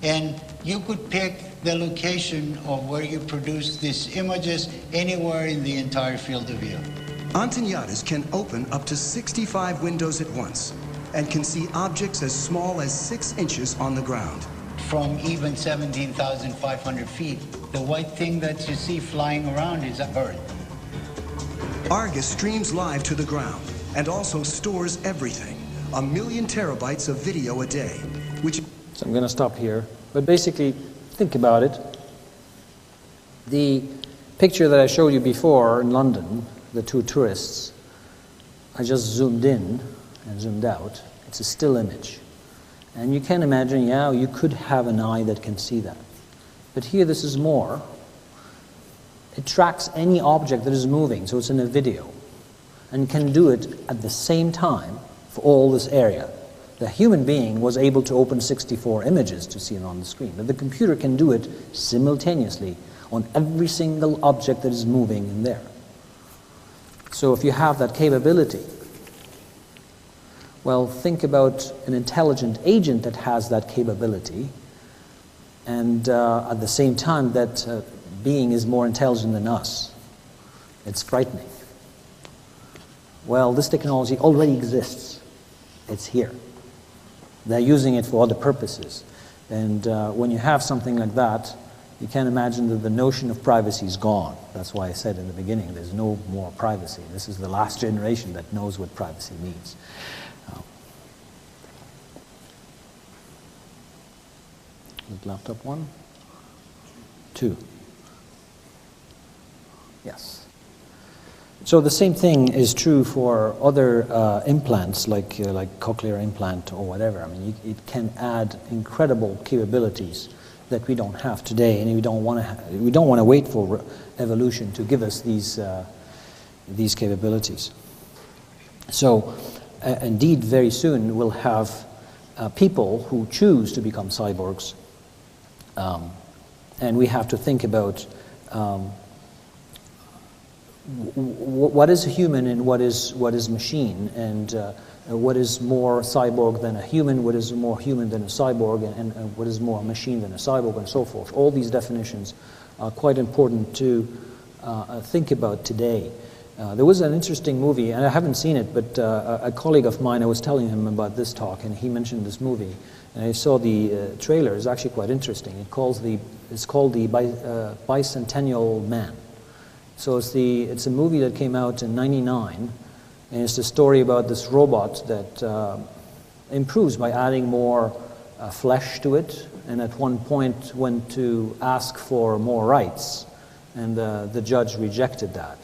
And you could pick the location of where you produce these images anywhere in the entire field of view. Antoniadis can open up to 65 windows at once and can see objects as small as 6 inches on the ground. From even 17,500 feet, the white thing that you see flying around is a bird. Argus streams live to the ground and also stores everything, 1 million terabytes of video a day, which... So I'm going to stop here. But basically, think about it. The picture that I showed you before in London, the 2 tourists, I just zoomed in and zoomed out. It's a still image. And you can imagine, yeah, you could have an eye that can see that. But here, this is more. It tracks any object that is moving, so it's in a video, and can do it at the same time for all this area. The human being was able to open 64 images to see it on the screen, but the computer can do it simultaneously on every single object that is moving in there. So if you have that capability, well, think about an intelligent agent that has that capability, and at the same time that being is more intelligent than us. It's frightening. Well, this technology already exists. It's here. They're using it for other purposes. And when you have something like that, you can imagine that the notion of privacy is gone. That's why I said in the beginning, there's no more privacy. This is the last generation that knows what privacy means. Laptop 1? 2. Yes. So the same thing is true for other implants, like cochlear implant or whatever. I mean, it can add incredible capabilities that we don't have today, and we don't want to wait for evolution to give us these capabilities. So, indeed, very soon we'll have people who choose to become cyborgs, and we have to think about what is a human and what is machine, and what is more cyborg than a human, what is more human than a cyborg, and what is more a machine than a cyborg, and so forth. All these definitions are quite important to think about today. There was an interesting movie, and I haven't seen it, but a colleague of mine, I was telling him about this talk, and he mentioned this movie, and I saw the trailer. It's actually quite interesting. It's called the Bicentennial Man. So it's a movie that came out in '99, and it's the story about this robot that improves by adding more flesh to it, and at one point went to ask for more rights, and the judge rejected that.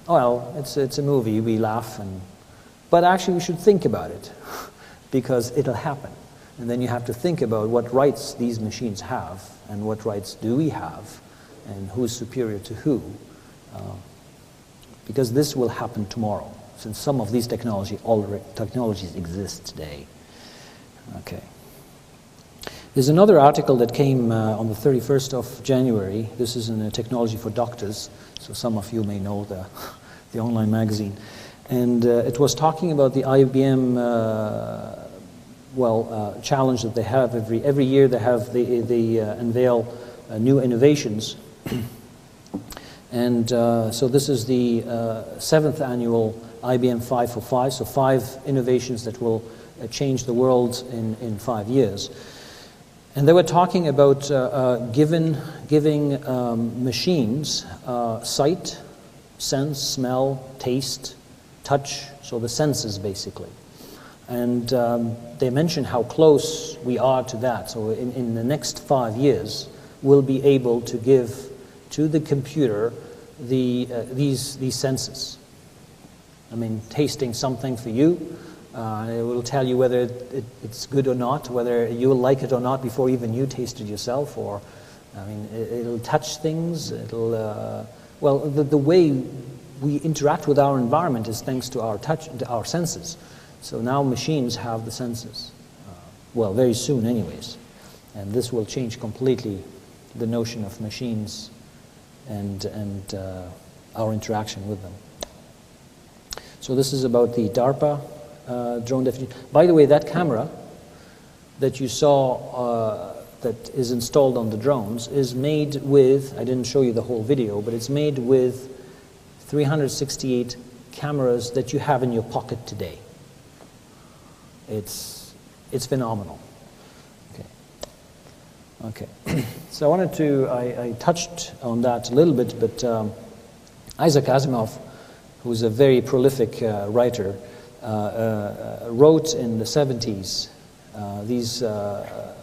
Well, it's a movie, we laugh, but actually we should think about it, because it'll happen. And then you have to think about what rights these machines have, and what rights do we have, and who's superior to who, because this will happen tomorrow, since some of these technologies exist today. Okay. There's another article that came on the 31st of January. This is in Technology for Doctors, so some of you may know the online magazine. And it was talking about the IBM challenge that they have every year. They unveil new innovations. And so this is the 7th annual IBM 5 for 5, so 5 innovations that will change the world in 5 years. And they were talking about giving machines sight, sense, smell, taste, touch, so the senses basically. And they mentioned how close we are to that. So in the next 5 years, we'll be able to give to the computer these senses. I mean, tasting something for you, it will tell you whether it's good or not, whether you will like it or not before even you taste it yourself. Or, I mean, it'll touch things. It'll the way we interact with our environment is thanks to our touch, to our senses. So now machines have the senses. Well, very soon, anyways, and this will change completely the notion of machines and our interaction with them. So this is about the DARPA drone definition. By the way, that camera that you saw that is installed on the drones is made with, I didn't show you the whole video, but it's made with 368 cameras that you have in your pocket today. It's phenomenal. Okay, so I touched on that a little bit, but Isaac Asimov, who's a very prolific writer, wrote in the 70s these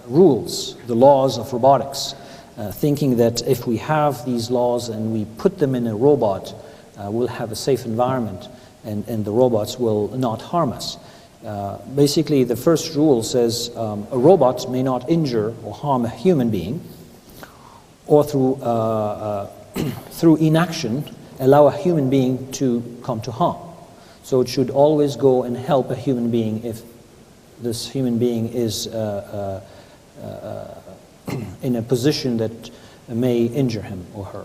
rules, the laws of robotics, thinking that if we have these laws and we put them in a robot, we'll have a safe environment and the robots will not harm us. Basically, the first rule says a robot may not injure or harm a human being, or through inaction allow a human being to come to harm. So it should always go and help a human being if this human being is in a position that may injure him or her.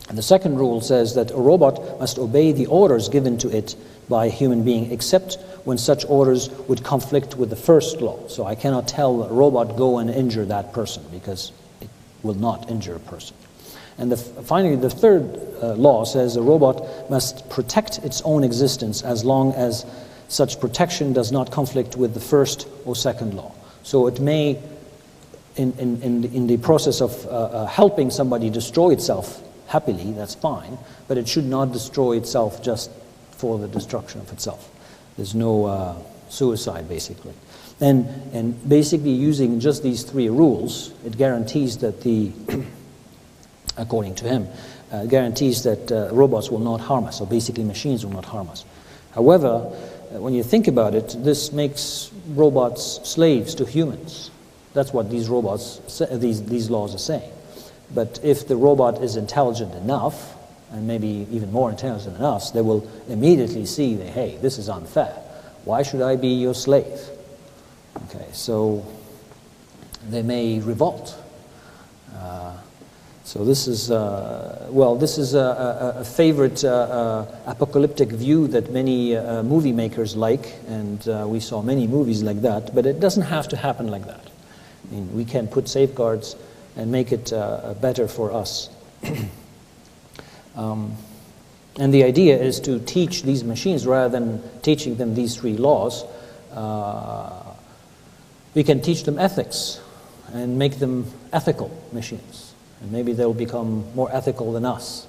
And the second rule says that a robot must obey the orders given to it by a human being, except when such orders would conflict with the first law. So I cannot tell a robot, go and injure that person, because it will not injure a person. And finally, the third law says a robot must protect its own existence as long as such protection does not conflict with the first or second law. So it may, in the process of helping somebody destroy itself happily, that's fine, but it should not destroy itself just for the destruction of itself. There's no suicide, basically. And basically using just these three rules, it guarantees that according to him, guarantees that robots will not harm us, or basically machines will not harm us. However, when you think about it, this makes robots slaves to humans. That's what these laws are saying. But if the robot is intelligent enough, and maybe even more intelligent than us, they will immediately see that, hey, this is unfair. Why should I be your slave? Okay, so they may revolt. So this is, this is a favorite apocalyptic view that many movie makers like, and we saw many movies like that, but it doesn't have to happen like that. I mean, we can put safeguards and make it better for us. And the idea is to teach these machines, rather than teaching them these 3 laws, we can teach them ethics and make them ethical machines. And maybe they'll become more ethical than us.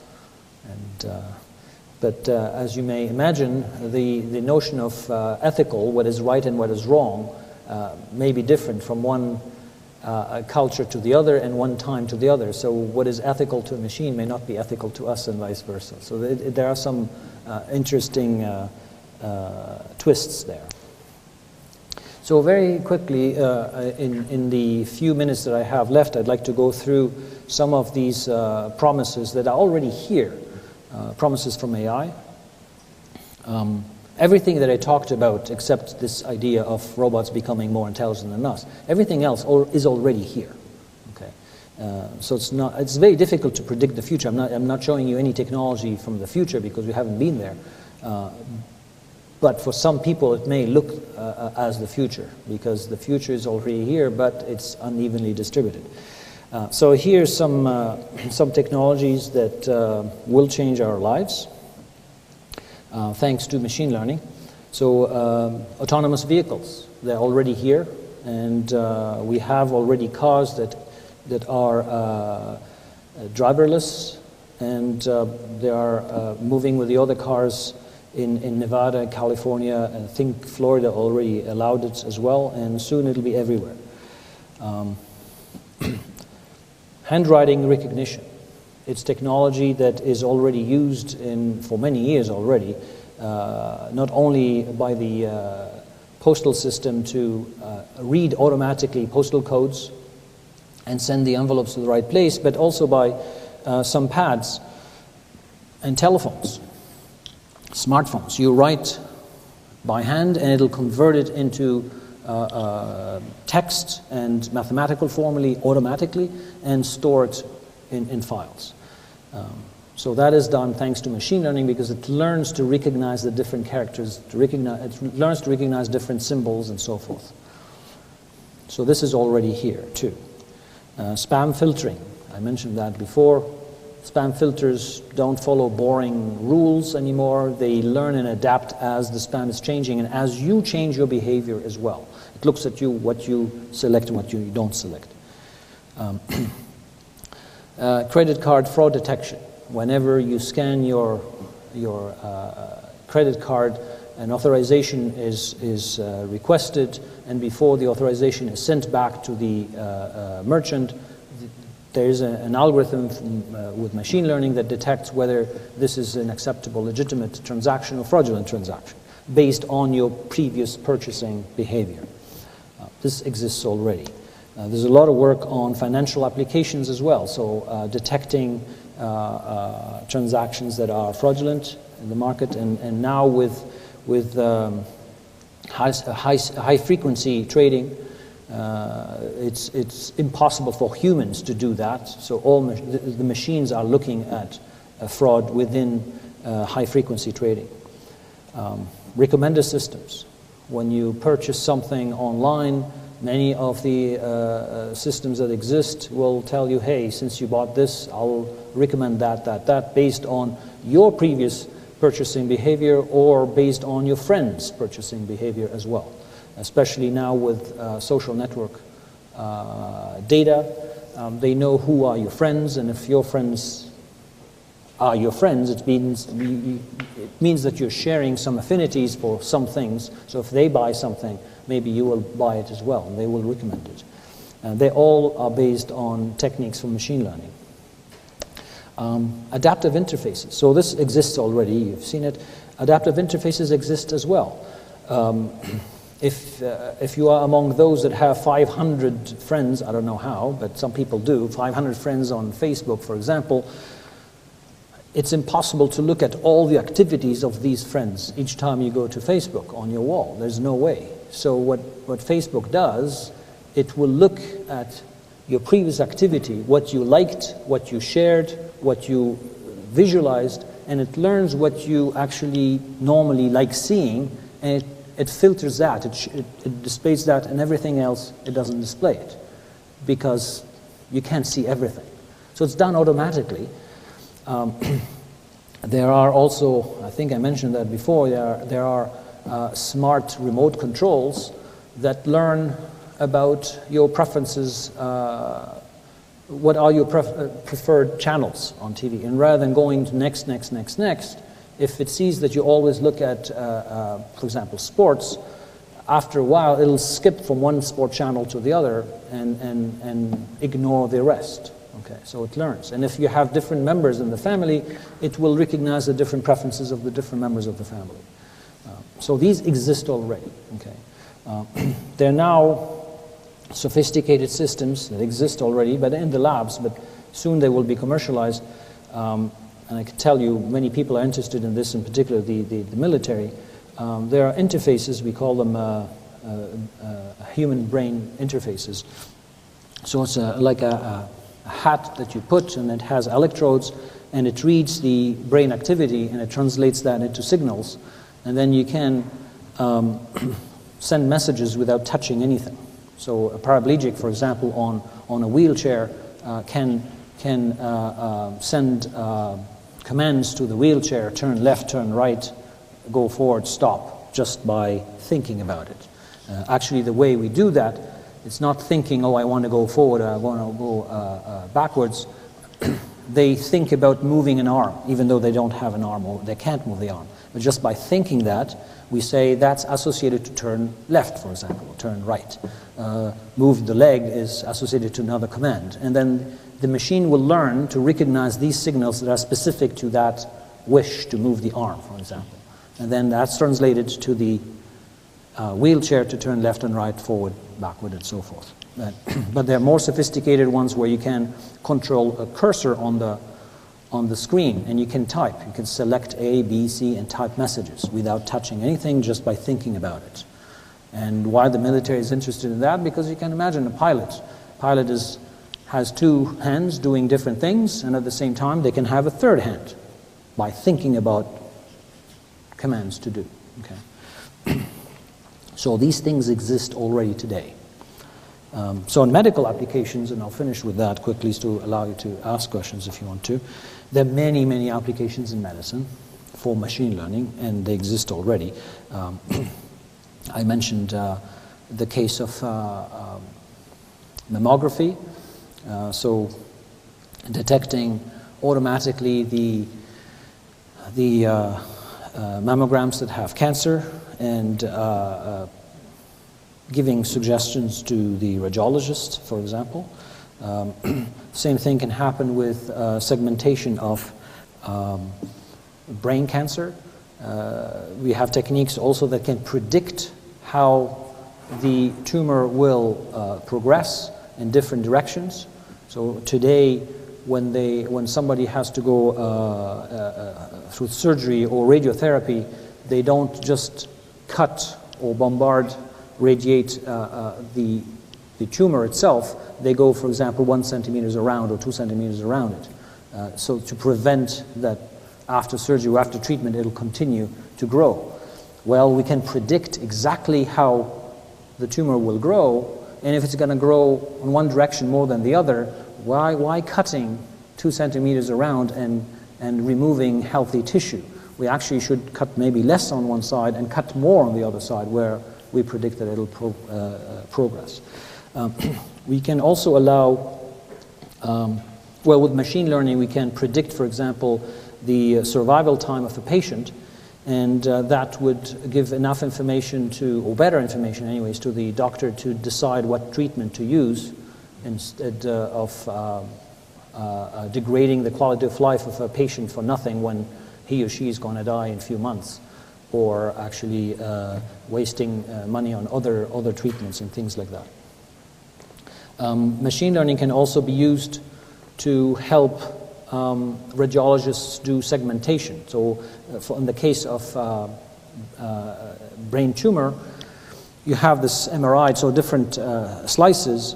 But as you may imagine, the notion of ethical, what is right and what is wrong, may be different from one culture to the other and one time to the other. So what is ethical to a machine may not be ethical to us, and vice versa. So there are some interesting twists there. So very quickly, in the few minutes that I have left, I'd like to go through some of these promises that are already here, promises from AI. Everything that I talked about, except this idea of robots becoming more intelligent than us, everything else is already here. Okay, so it's very difficult to predict the future. I'm not showing you any technology from the future because we haven't been there. But for some people, it may look as the future, because the future is already here, but it's unevenly distributed. So here's some technologies that will change our lives, thanks to machine learning. So autonomous vehicles, they're already here, and we have already cars that are driverless, and they are moving with the other cars in Nevada, California, and I think Florida already allowed it as well, and soon it'll be everywhere. Handwriting recognition. It's technology that is already used for many years already, not only by the postal system to read automatically postal codes and send the envelopes to the right place, but also by some pads and telephones. Smartphones. You write by hand and it'll convert it into text and mathematical formulae automatically and store it in files. So that is done thanks to machine learning, because it learns to recognize the different characters, it learns to recognize different symbols and so forth. So this is already here too. Spam filtering. I mentioned that before. Spam filters don't follow boring rules anymore. They learn and adapt as the spam is changing and as you change your behavior as well. It looks at you, what you select and what you don't select. Credit card fraud detection. Whenever you scan your credit card, an authorization is requested, and before the authorization is sent back to the merchant, there's an algorithm with machine learning that detects whether this is an acceptable, legitimate transaction or fraudulent transaction based on your previous purchasing behavior. This exists already. There's a lot of work on financial applications as well, so detecting transactions that are fraudulent in the market, and now with high frequency trading, it's impossible for humans to do that. So the machines are looking at fraud within high frequency trading. Recommender systems. When you purchase something online, many of the systems that exist will tell you, hey, since you bought this, I'll recommend that, based on your previous purchasing behavior or based on your friend's purchasing behavior as well. Especially now with social network data, they know who are your friends, and if your friends are your friends, it means that you're sharing some affinities for some things. So if they buy something, maybe you will buy it as well, and they will recommend it. They all are based on techniques from machine learning. Adaptive interfaces. So this exists already. You've seen it. Adaptive interfaces exist as well. If you are among those that have 500 friends, I don't know how, but some people do, 500 friends on Facebook, for example, it's impossible to look at all the activities of these friends each time you go to Facebook on your wall. There's no way. So what Facebook does, it will look at your previous activity, what you liked, what you shared, what you visualized, and it learns what you actually normally like seeing, and it filters that, it displays that, and everything else, it doesn't display it, because you can't see everything. So it's done automatically. There are also, I think I mentioned that before, there are smart remote controls that learn about your preferences, what are your preferred channels on TV. And rather than going to next, if it sees that you always look at, for example, sports, after a while it'll skip from one sport channel to the other and ignore the rest. Okay, so it learns. And if you have different members in the family, it will recognize the different preferences of the different members of the family. So these exist already. Okay, they're now sophisticated systems that exist already, but in the labs, but soon they will be commercialized. And I can tell you, many people are interested in this, in particular the military. There are interfaces, we call them human brain interfaces. So it's like a hat that you put, and it has electrodes, and it reads the brain activity, and it translates that into signals. And then you can send messages without touching anything. So a paraplegic, for example, on a wheelchair can send commands to the wheelchair: turn left, turn right, go forward, stop, just by thinking about it. Actually, the way we do that, it's not thinking, oh, I want to go forward, I want to go backwards. They think about moving an arm, even though they don't have an arm or they can't move the arm. But just by thinking that, we say that's associated to turn left, for example, or turn right. Move the leg is associated to another command. And then the machine will learn to recognize these signals that are specific to that wish to move the arm, for example. And then that's translated to the wheelchair to turn left and right, forward, backward, and so forth. But there are more sophisticated ones where you can control a cursor on the screen, and you can type. You can select A, B, C, and type messages without touching anything, just by thinking about it. And why the military is interested in that? Because you can imagine a pilot. Pilot has two hands doing different things, and at the same time they can have a third hand by thinking about commands to do. Okay. So these things exist already today. So in medical applications, and I'll finish with that quickly to allow you to ask questions if you want to, there are many, many applications in medicine for machine learning, and they exist already. I mentioned the case of mammography, so detecting automatically the mammograms that have cancer, and giving suggestions to the radiologist, for example. Same thing can happen with segmentation of brain cancer. We have techniques also that can predict how the tumor will progress in different directions. So today, when somebody has to go through surgery or radiotherapy, they don't just cut or bombard, radiate the tumor itself. They go, for example, 1 centimeter around or 2 centimeters around it. So to prevent that after surgery or after treatment it'll continue to grow. Well, we can predict exactly how the tumor will grow, and if it's going to grow in one direction more than the other, why cutting 2 centimeters around and removing healthy tissue? We actually should cut maybe less on one side and cut more on the other side where we predict that it'll progress. We can also allow, well, with machine learning, we can predict, for example, the survival time of a patient, and that would give enough information to, or better information anyways, to the doctor to decide what treatment to use instead of degrading the quality of life of a patient for nothing when he or she is going to die in a few months, or actually wasting money on other treatments and things like that. Machine learning can also be used to help radiologists do segmentation. So in the case of brain tumor, you have this MRI, so different slices,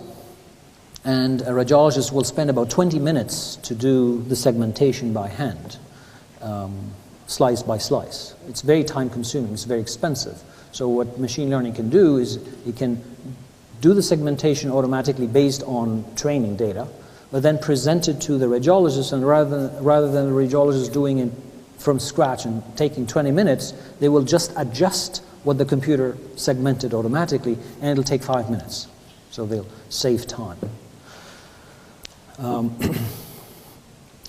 and a radiologist will spend about 20 minutes to do the segmentation by hand, slice by slice. It's very time consuming, it's very expensive. So what machine learning can do is it can do the segmentation automatically based on training data, but then present it to the radiologist, and rather than the radiologist doing it from scratch and taking 20 minutes, they will just adjust what the computer segmented automatically, and it'll take 5 minutes. So they'll save time.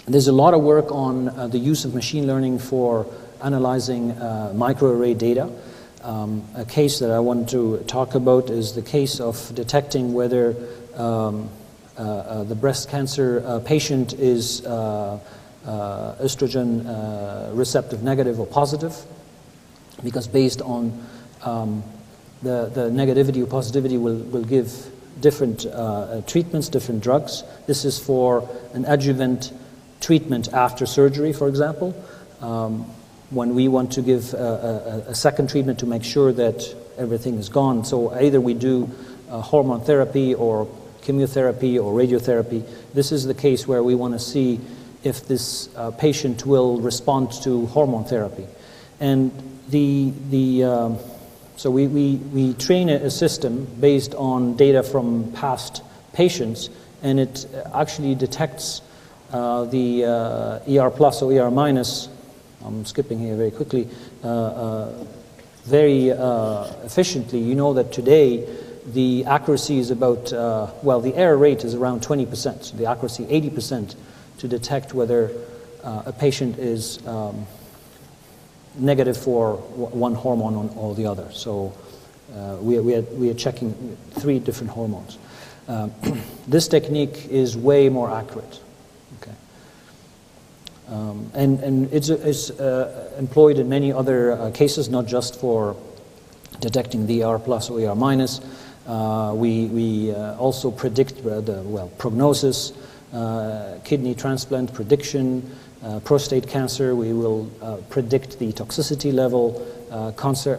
There's a lot of work on the use of machine learning for analyzing microarray data. A case that I want to talk about is the case of detecting whether the breast cancer patient is estrogen receptive negative or positive, because based on the negativity or positivity will give different treatments, different drugs. This is for an adjuvant treatment after surgery, for example. When we want to give a second treatment to make sure that everything is gone. So either we do hormone therapy or chemotherapy or radiotherapy. This is the case where we want to see if this patient will respond to hormone therapy. And so we train a system based on data from past patients, and it actually detects the ER plus or ER minus. I'm skipping here very quickly. Very efficiently. You know that today the accuracy is about, the error rate is around 20%. So the accuracy 80% to detect whether a patient is negative for one hormone or the other. So we are checking 3 different hormones. This technique is way more accurate. Okay. And it's employed in many other cases, not just for detecting the ER plus or ER minus. We also predict prognosis, kidney transplant prediction, prostate cancer. We will predict the toxicity level. Cancer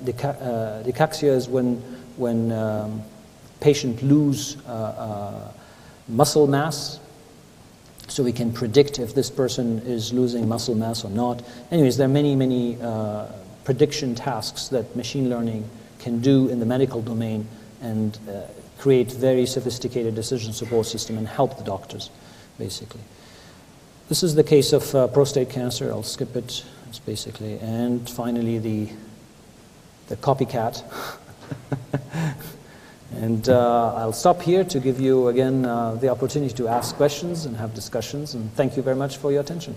decaxia is when patient lose muscle mass. So we can predict if this person is losing muscle mass or not. Anyways, there are many prediction tasks that machine learning can do in the medical domain and create very sophisticated decision support system and help the doctors, basically. This is the case of prostate cancer. I'll skip it. It's basically, and finally the copycat. And I'll stop here to give you again the opportunity to ask questions and have discussions. And thank you very much for your attention.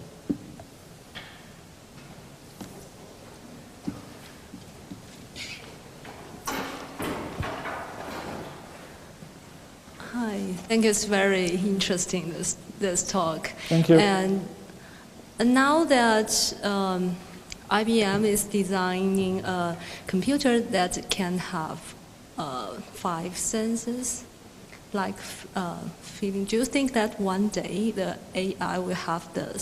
Hi, I think it's very interesting, this talk. Thank you. And now that IBM is designing a computer that can have 5 senses, like feeling, do you think that one day the AI will have the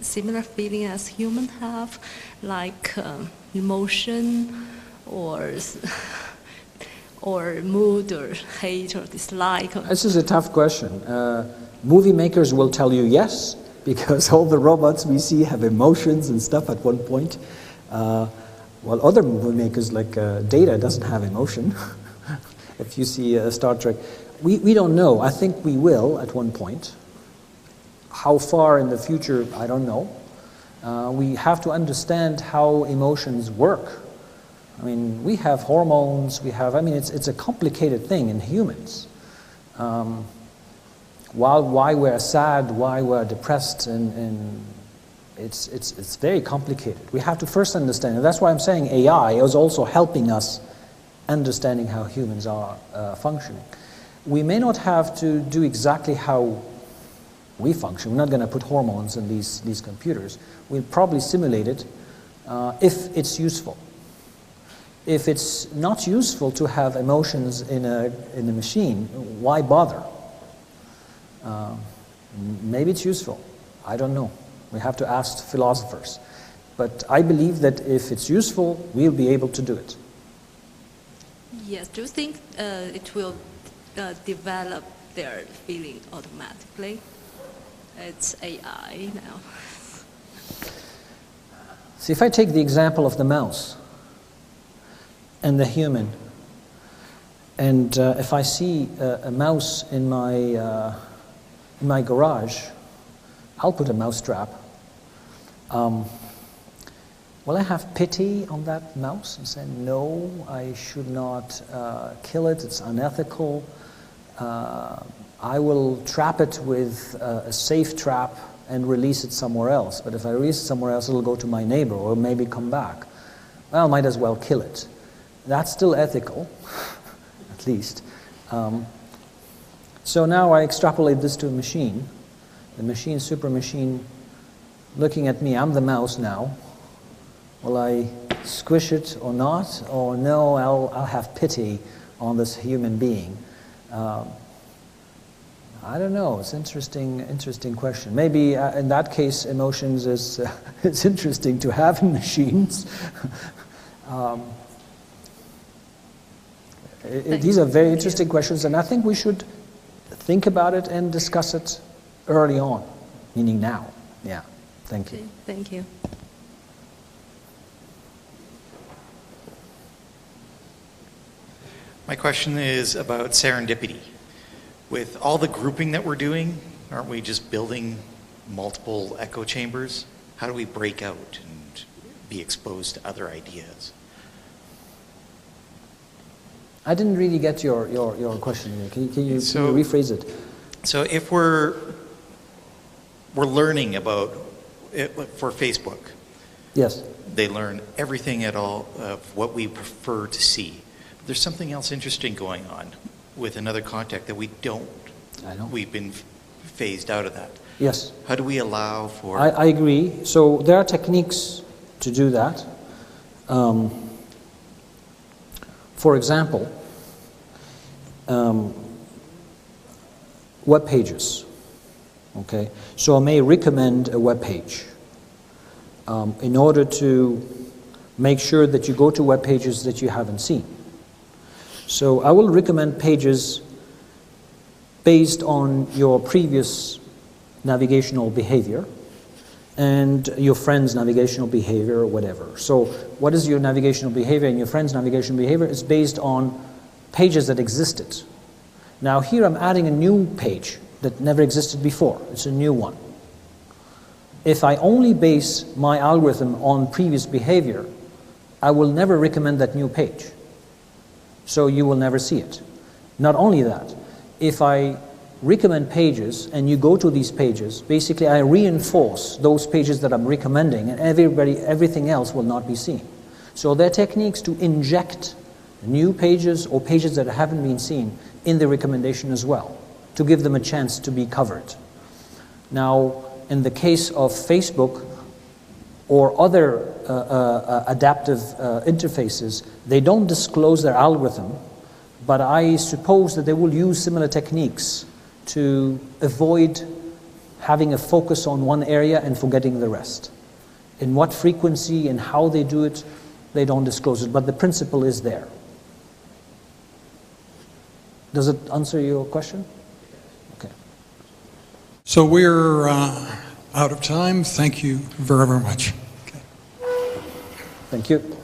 similar feeling as humans have, like emotion or mood or hate or dislike? This is a tough question. Movie makers will tell you yes, because all the robots we see have emotions and stuff at one point. While other movie makers, like Data, doesn't have emotion. If you see Star Trek, we don't know. I think we will at one point. How far in the future, I don't know. We have to understand how emotions work. I mean, we have hormones. It's a complicated thing in humans. Why we're sad, why we're depressed, and it's very complicated. We have to first understand it. That's why I'm saying AI is also helping us understanding how humans are functioning. We may not have to do exactly how we function. We're not going to put hormones in these computers. We'll probably simulate it if it's useful. If it's not useful to have emotions in a machine, why bother? Maybe it's useful. I don't know. We have to ask philosophers. But I believe that if it's useful, we'll be able to do it. Yes, do you think it will develop their feeling automatically? It's AI now. See, if I take the example of the mouse and the human, and if I see a mouse in my garage, I'll put a mouse trap. Will I have pity on that mouse and say, no, I should not kill it, it's unethical. I will trap it with a safe trap and release it somewhere else. But if I release it somewhere else, it'll go to my neighbor or maybe come back. Well, might as well kill it. That's still ethical, at least. So now I extrapolate this to a machine. The machine, super machine, looking at me, I'm the mouse now. Will I squish it or not? Or no, I'll have pity on this human being. I don't know. It's an interesting question. Maybe in that case, emotions is it's interesting to have in machines. These are very interesting questions, and I think we should think about it and discuss it early on, meaning now. Yeah. Thank you. Okay, thank you. My question is about serendipity. With all the grouping that we're doing, aren't we just building multiple echo chambers? How do we break out and be exposed to other ideas? I didn't really get your question. Can you rephrase it? So if we're learning about it for Facebook, yes, they learn everything at all of what we prefer to see. There's something else interesting going on with another contact that we don't. I know. We've been phased out of that. Yes. How do we allow for... I agree. So there are techniques to do that. For example, web pages. Okay, so I may recommend a web page in order to make sure that you go to web pages that you haven't seen. So I will recommend pages based on your previous navigational behavior and your friend's navigational behavior or whatever. So what is your navigational behavior and your friend's navigational behavior is based on pages that existed. Now here I'm adding a new page that never existed before. It's a new one. If I only base my algorithm on previous behavior, I will never recommend that new page. So you will never see it. Not only that, if I recommend pages and you go to these pages, basically I reinforce those pages that I'm recommending and everything else will not be seen. So there are techniques to inject new pages or pages that haven't been seen in the recommendation as well, to give them a chance to be covered. Now, in the case of Facebook or other adaptive interfaces, they don't disclose their algorithm, but I suppose that they will use similar techniques to avoid having a focus on one area and forgetting the rest. In what frequency and how they do it, they don't disclose it, but the principle is there. Does it answer your question? Okay. So we're out of time. Thank you very, very much. Okay. Thank you.